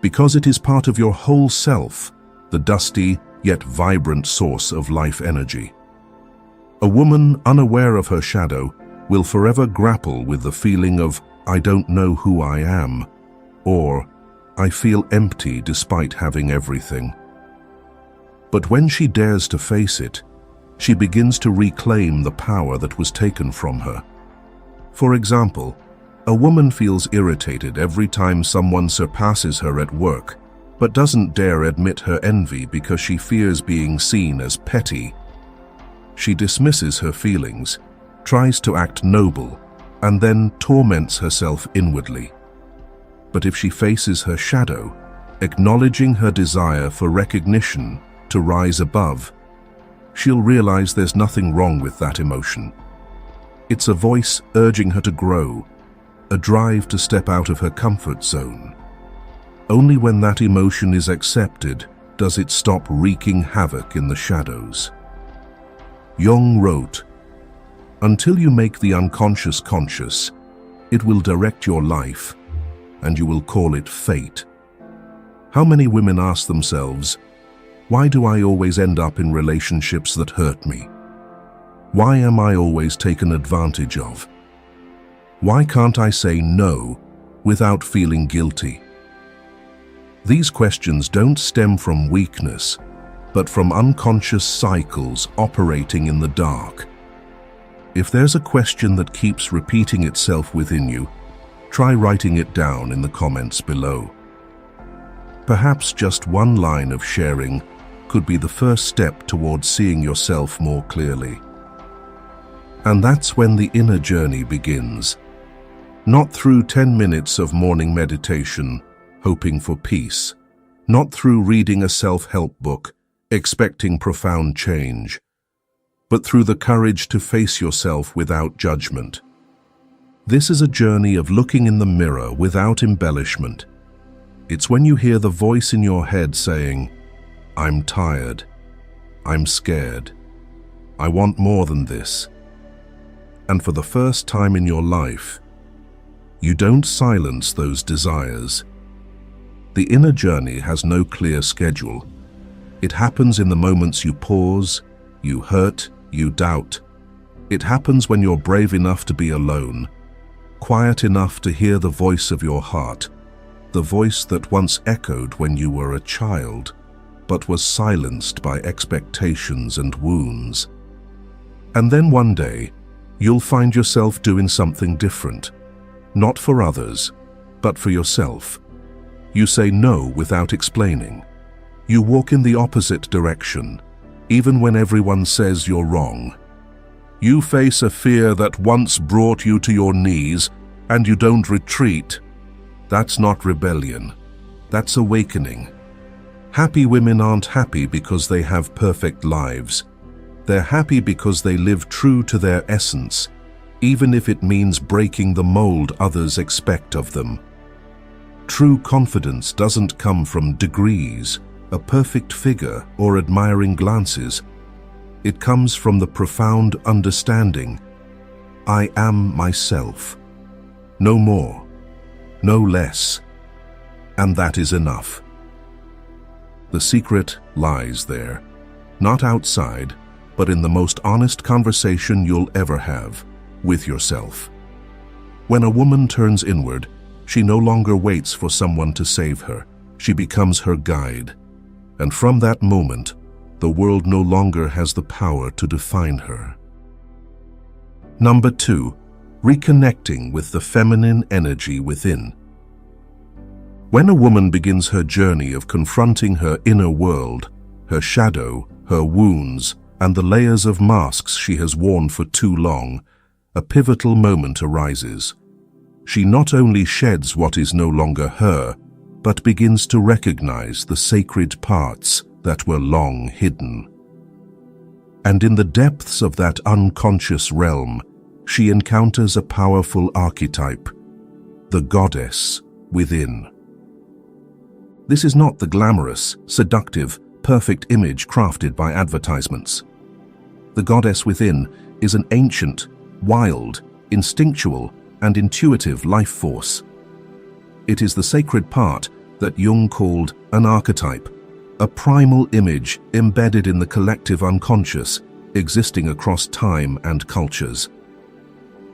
Because it is part of your whole self, the dusty yet vibrant source of life energy. A woman unaware of her shadow will forever grapple with the feeling of, "I don't know who I am," or "I feel empty despite having everything." But when she dares to face it, she begins to reclaim the power that was taken from her. For example, a woman feels irritated every time someone surpasses her at work, but doesn't dare admit her envy because she fears being seen as petty. She dismisses her feelings, tries to act noble, and then torments herself inwardly. But if she faces her shadow, acknowledging her desire for recognition to rise above, she'll realize there's nothing wrong with that emotion. It's a voice urging her to grow, a drive to step out of her comfort zone. Only when that emotion is accepted does it stop wreaking havoc in the shadows? Jung wrote, "Until you make the unconscious conscious, it will direct your life, and you will call it fate." How many women ask themselves, why do I always end up in relationships that hurt me? Why am I always taken advantage of? Why can't I say no without feeling guilty? These questions don't stem from weakness, but from unconscious cycles operating in the dark. If there's a question that keeps repeating itself within you, try writing it down in the comments below. Perhaps just one line of sharing could be the first step towards seeing yourself more clearly. And that's when the inner journey begins. Not through 10 minutes of morning meditation, hoping for peace. Not through reading a self-help book, expecting profound change. But through the courage to face yourself without judgment. This is a journey of looking in the mirror without embellishment. It's when you hear the voice in your head saying, "I'm tired. I'm scared. I want more than this." And for the first time in your life, you don't silence those desires. The inner journey has no clear schedule. It happens in the moments you pause, you hurt, you doubt. It happens when you're brave enough to be alone, quiet enough to hear the voice of your heart, the voice that once echoed when you were a child, but was silenced by expectations and wounds. And then one day, you'll find yourself doing something different, not for others, but for yourself. You say no without explaining. You walk in the opposite direction, even when everyone says you're wrong. You face a fear that once brought you to your knees, and you don't retreat. That's not rebellion. That's awakening. Happy women aren't happy because they have perfect lives. They're happy because they live true to their essence, even if it means breaking the mold others expect of them. True confidence doesn't come from degrees, a perfect figure, or admiring glances. It comes from the profound understanding, I am myself. No more, no less, and that is enough. The secret lies there, not outside, but in the most honest conversation you'll ever have with yourself. When a woman turns inward, she no longer waits for someone to save her. She becomes her guide. And from that moment, the world no longer has the power to define her. Number 2, reconnecting with the feminine energy within. When a woman begins her journey of confronting her inner world, her shadow, her wounds, and the layers of masks she has worn for too long, a pivotal moment arises. She not only sheds what is no longer her, but begins to recognize the sacred parts that were long hidden. And in the depths of that unconscious realm, she encounters a powerful archetype, the goddess within. This is not the glamorous, seductive, perfect image crafted by advertisements. The goddess within is an ancient, wild, instinctual, and intuitive life force. It is the sacred part that Jung called an archetype, a primal image embedded in the collective unconscious, existing across time and cultures.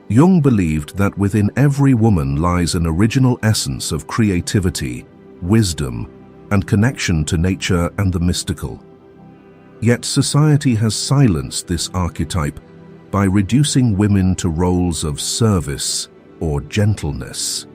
Jung believed that within every woman lies an original essence of creativity, wisdom, and connection to nature and the mystical. Yet society has silenced this archetype by reducing women to roles of service or gentleness.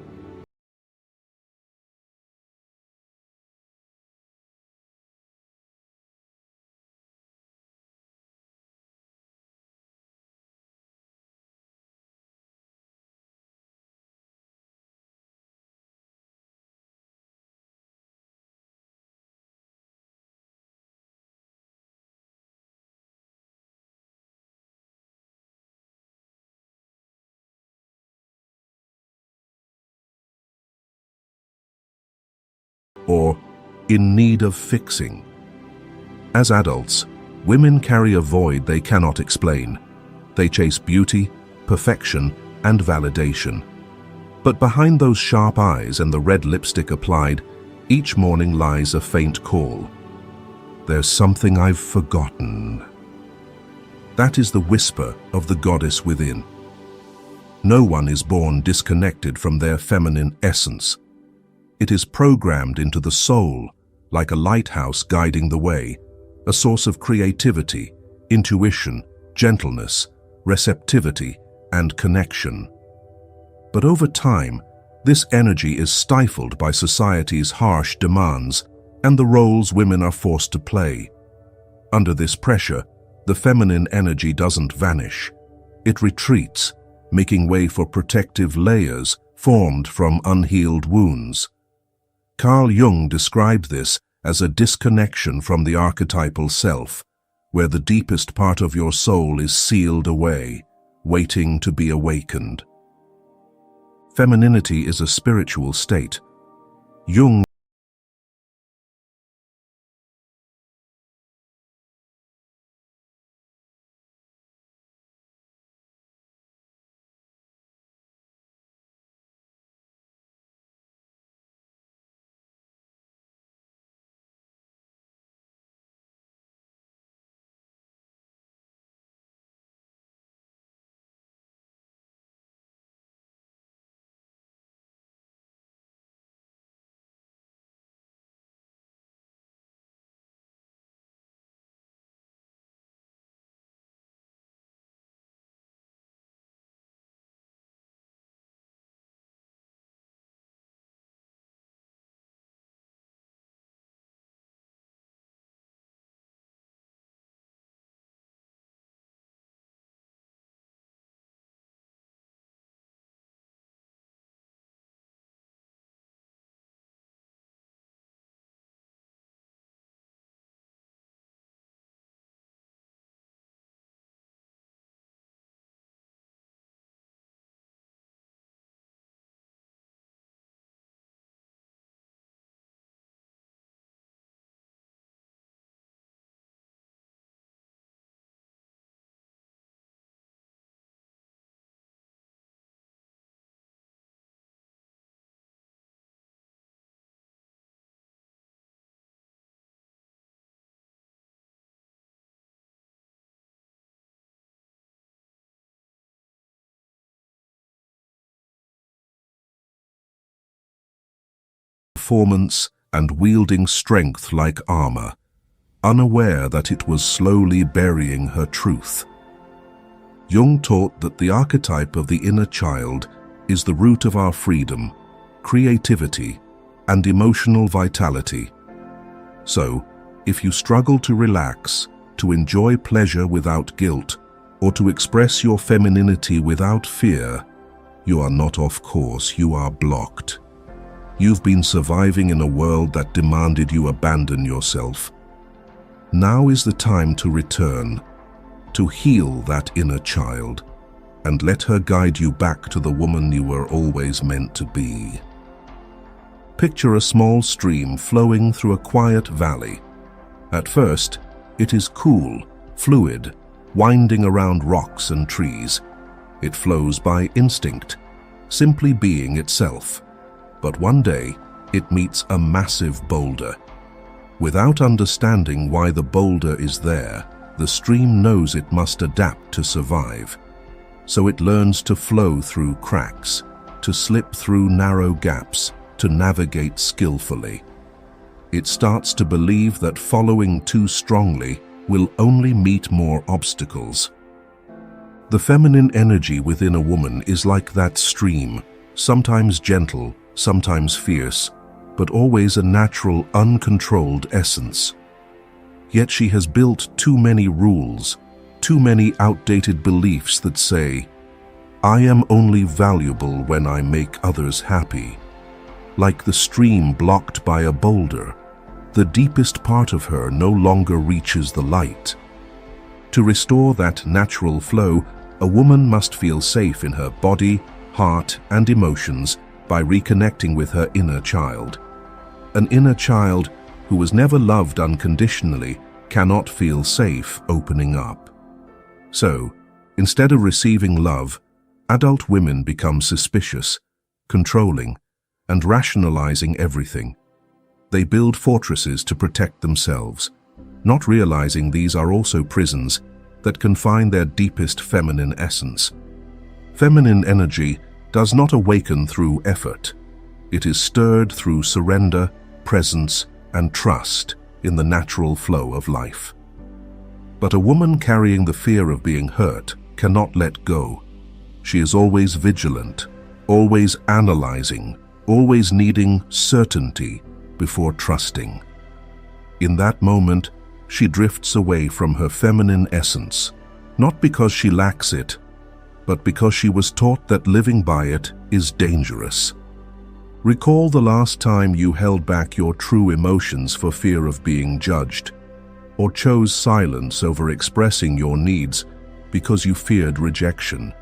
Or in need of fixing. As adults, women carry a void they cannot explain. They chase beauty, perfection, and validation. But behind those sharp eyes and the red lipstick applied, each morning lies a faint call. There's something I've forgotten. That is the whisper of the goddess within. No one is born disconnected from their feminine essence. It is programmed into the soul, like a lighthouse guiding the way, a source of creativity, intuition, gentleness, receptivity, and connection. But over time, this energy is stifled by society's harsh demands and the roles women are forced to play. Under this pressure, the feminine energy doesn't vanish. It retreats, making way for protective layers formed from unhealed wounds. Carl Jung described this as a disconnection from the archetypal self, where the deepest part of your soul is sealed away, waiting to be awakened. Femininity is a spiritual state. Jung performance and wielding strength like armor, unaware that it was slowly burying her truth. Jung taught that the archetype of the inner child is the root of our freedom, creativity, and emotional vitality. So, if you struggle to relax, to enjoy pleasure without guilt, or to express your femininity without fear, you are not off course, you are blocked. You've been surviving in a world that demanded you abandon yourself. Now is the time to return, to heal that inner child, and let her guide you back to the woman you were always meant to be. Picture a small stream flowing through a quiet valley. At first, it is cool, fluid, winding around rocks and trees. It flows by instinct, simply being itself. But one day, it meets a massive boulder. Without understanding why the boulder is there, the stream knows it must adapt to survive. So it learns to flow through cracks, to slip through narrow gaps, to navigate skillfully. It starts to believe that following too strongly will only meet more obstacles. The feminine energy within a woman is like that stream, sometimes gentle, sometimes fierce, but always a natural, uncontrolled essence. Yet she has built too many rules, too many outdated beliefs that say, "I am only valuable when I make others happy." Like the stream blocked by a boulder, the deepest part of her no longer reaches the light. To restore that natural flow, a woman must feel safe in her body, heart, and emotions by reconnecting with her inner child. An inner child who was never loved unconditionally cannot feel safe opening up. So, instead of receiving love, adult women become suspicious, controlling, and rationalizing everything. They build fortresses to protect themselves, not realizing these are also prisons that confine their deepest feminine essence. Feminine energy does not awaken through effort. It is stirred through surrender, presence, and trust in the natural flow of life. But a woman carrying the fear of being hurt cannot let go. She is always vigilant, always analyzing, always needing certainty before trusting. In that moment, she drifts away from her feminine essence, not because she lacks it, but because she was taught that living by it is dangerous. Recall the last time you held back your true emotions for fear of being judged, or chose silence over expressing your needs because you feared rejection.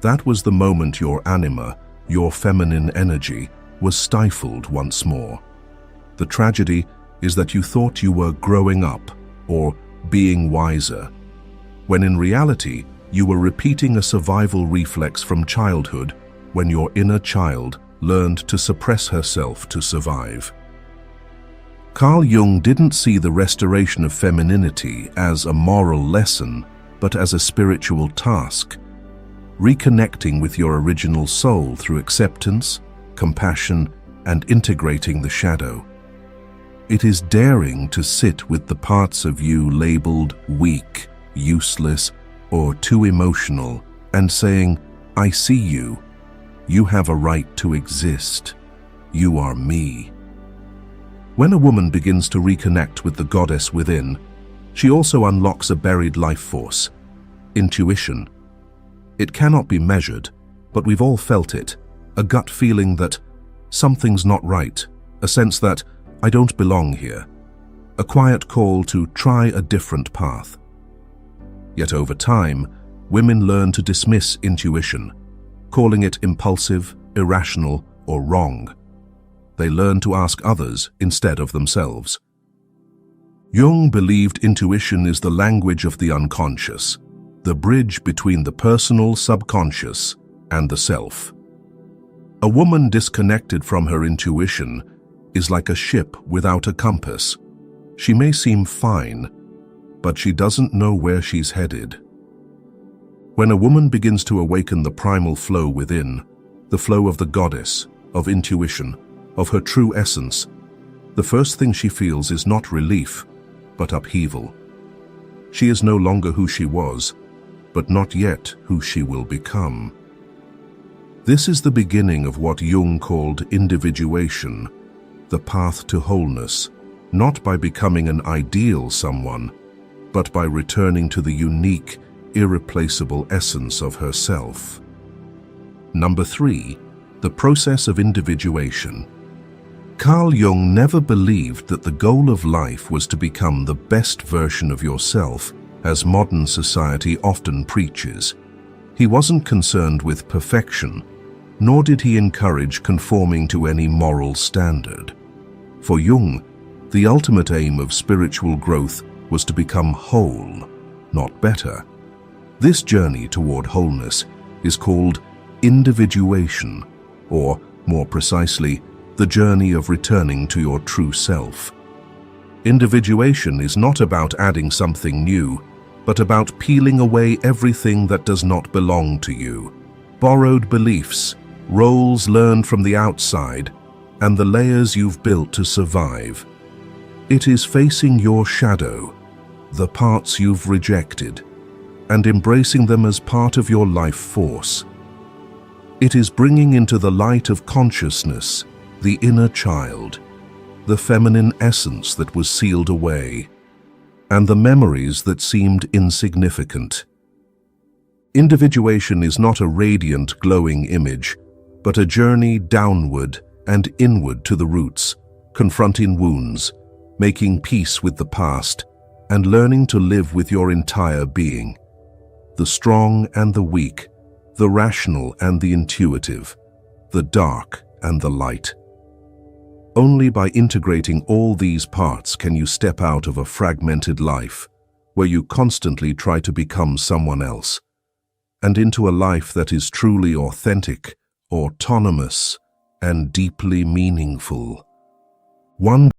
That was the moment your anima, your feminine energy, was stifled once more. The tragedy is that you thought you were growing up or being wiser, when in reality you were repeating a survival reflex from childhood when your inner child learned to suppress herself to survive. Carl Jung didn't see the restoration of femininity as a moral lesson, but as a spiritual task, reconnecting with your original soul through acceptance, compassion, and integrating the shadow. It is daring to sit with the parts of you labeled weak, useless, or too emotional, and saying, "I see you. You have a right to exist. You are me." When a woman begins to reconnect with the goddess within, she also unlocks a buried life force, intuition. It cannot be measured, but we've all felt it, a gut feeling that something's not right, a sense that I don't belong here, a quiet call to try a different path. Yet over time, women learn to dismiss intuition, calling it impulsive, irrational, or wrong. They learn to ask others instead of themselves. Jung believed intuition is the language of the unconscious, the bridge between the personal subconscious and the self. A woman disconnected from her intuition is like a ship without a compass. She may seem fine, but she doesn't know where she's headed. When a woman begins to awaken the primal flow within, the flow of the goddess, of intuition, of her true essence, the first thing she feels is not relief, but upheaval. She is no longer who she was, but not yet who she will become. This is the beginning of what Jung called individuation, the path to wholeness, not by becoming an ideal someone, but by returning to the unique, irreplaceable essence of herself. Number 3, the process of individuation. Carl Jung never believed that the goal of life was to become the best version of yourself, as modern society often preaches. He wasn't concerned with perfection, nor did he encourage conforming to any moral standard. For Jung, the ultimate aim of spiritual growth was to become whole, not better. This journey toward wholeness is called individuation, or more precisely, the journey of returning to your true self. Individuation is not about adding something new, but about peeling away everything that does not belong to you. Borrowed beliefs, roles learned from the outside, and the layers you've built to survive. It is facing your shadow, the parts you've rejected, and embracing them as part of your life force. It is bringing into the light of consciousness the inner child, the feminine essence that was sealed away, and the memories that seemed insignificant. Individuation is not a radiant, glowing image, but a journey downward and inward to the roots, confronting wounds, making peace with the past, and learning to live with your entire being. The strong and the weak, the rational and the intuitive, the dark and the light. Only by integrating all these parts can you step out of a fragmented life, where you constantly try to become someone else, and into a life that is truly authentic, autonomous, and deeply meaningful. One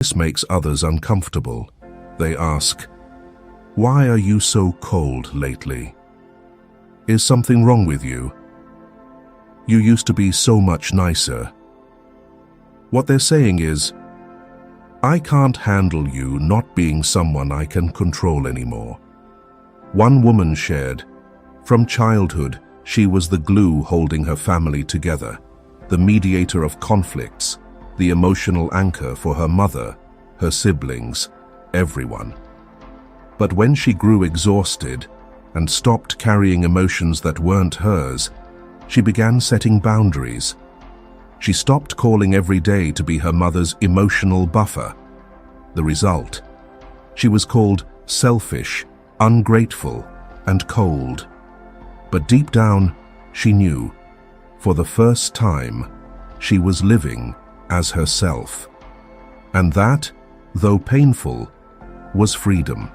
This makes others uncomfortable. They ask, "Why are you so cold lately? Is something wrong with you? You used to be so much nicer." What they're saying is, "I can't handle you not being someone I can control anymore." One woman shared, "From childhood, she was the glue holding her family together, the mediator of conflicts, the emotional anchor for her mother, her siblings, everyone. But when she grew exhausted and stopped carrying emotions that weren't hers, she began setting boundaries. She stopped calling every day to be her mother's emotional buffer. The result? She was called selfish, ungrateful, and cold. But deep down, she knew, for the first time, she was living as herself. And that, though painful, was freedom.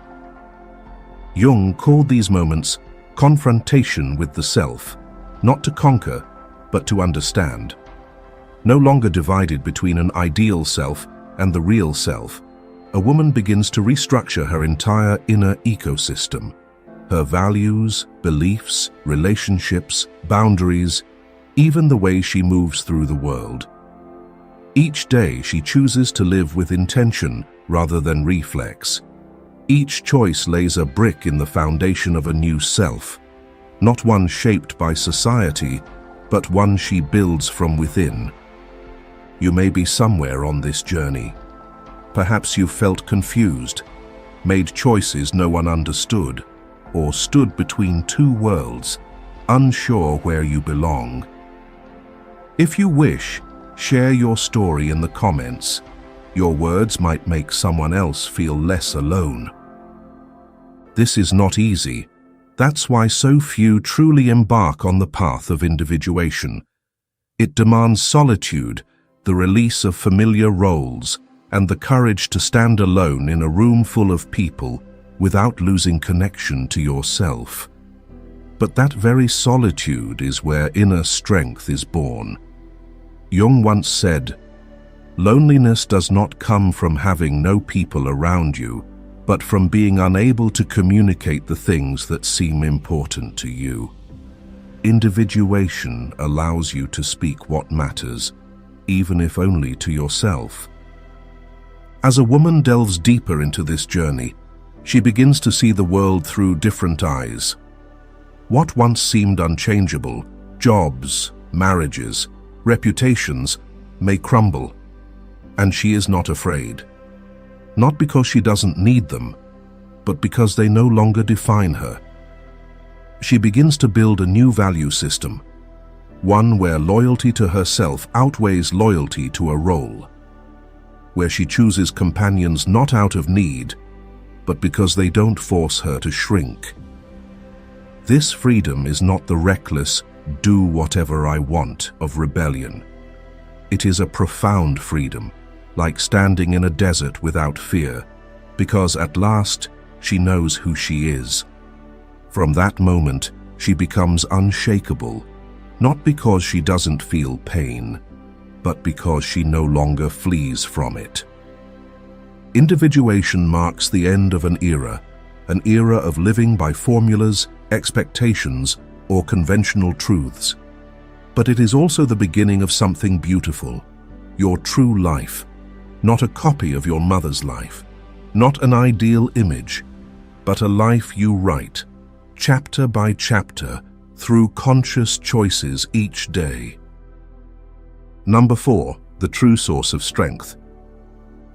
Jung called these moments confrontation with the self, not to conquer, but to understand. No longer divided between an ideal self and the real self, a woman begins to restructure her entire inner ecosystem. Her values, beliefs, relationships, boundaries, even the way she moves through the world. Each day she chooses to live with intention rather than reflex. Each choice lays a brick in the foundation of a new self, not one shaped by society, but one she builds from within. You may be somewhere on this journey. Perhaps you felt confused, made choices no one understood, or stood between two worlds, unsure where you belong. If you wish, share your story in the comments. Your words might make someone else feel less alone. This is not easy. That's why so few truly embark on the path of individuation. It demands solitude, the release of familiar roles, and the courage to stand alone in a room full of people without losing connection to yourself. But that very solitude is where inner strength is born. Jung once said, "Loneliness does not come from having no people around you, but from being unable to communicate the things that seem important to you." Individuation allows you to speak what matters, even if only to yourself. As a woman delves deeper into this journey, She begins to see the world through different eyes. What once seemed unchangeable, jobs, marriages, reputations, may crumble, and she is not afraid. Not because she doesn't need them, but because they no longer define her. She begins to build a new value system, one where loyalty to herself outweighs loyalty to a role, where she chooses companions not out of need, but because they don't force her to shrink. This freedom is not the reckless, do whatever I want of rebellion. It is a profound freedom, like standing in a desert without fear, because at last she knows who she is. From that moment, she becomes unshakable, not because she doesn't feel pain, but because she no longer flees from it. Individuation marks the end of an era of living by formulas, expectations, or conventional truths. But it is also the beginning of something beautiful, your true life, not a copy of your mother's life, not an ideal image, but a life you write, chapter by chapter, through conscious choices each day. Number 4, the true source of strength.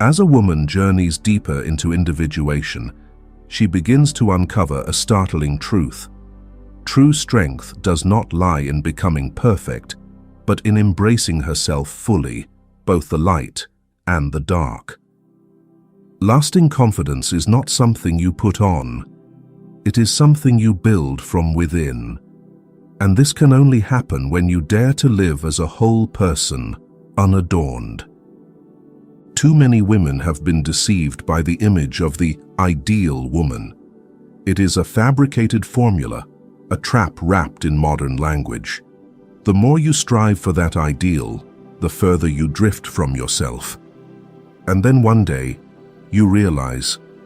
As a woman journeys deeper into individuation, she begins to uncover a startling truth. True strength does not lie in becoming perfect, but in embracing herself fully, both the light and the dark. Lasting confidence is not something you put on. It is something you build from within. And this can only happen when you dare to live as a whole person, unadorned. Too many women have been deceived by the image of the ideal woman. It is a fabricated formula, a trap wrapped in modern language. The more you strive for that ideal, the further you drift from yourself. And then one day, you realize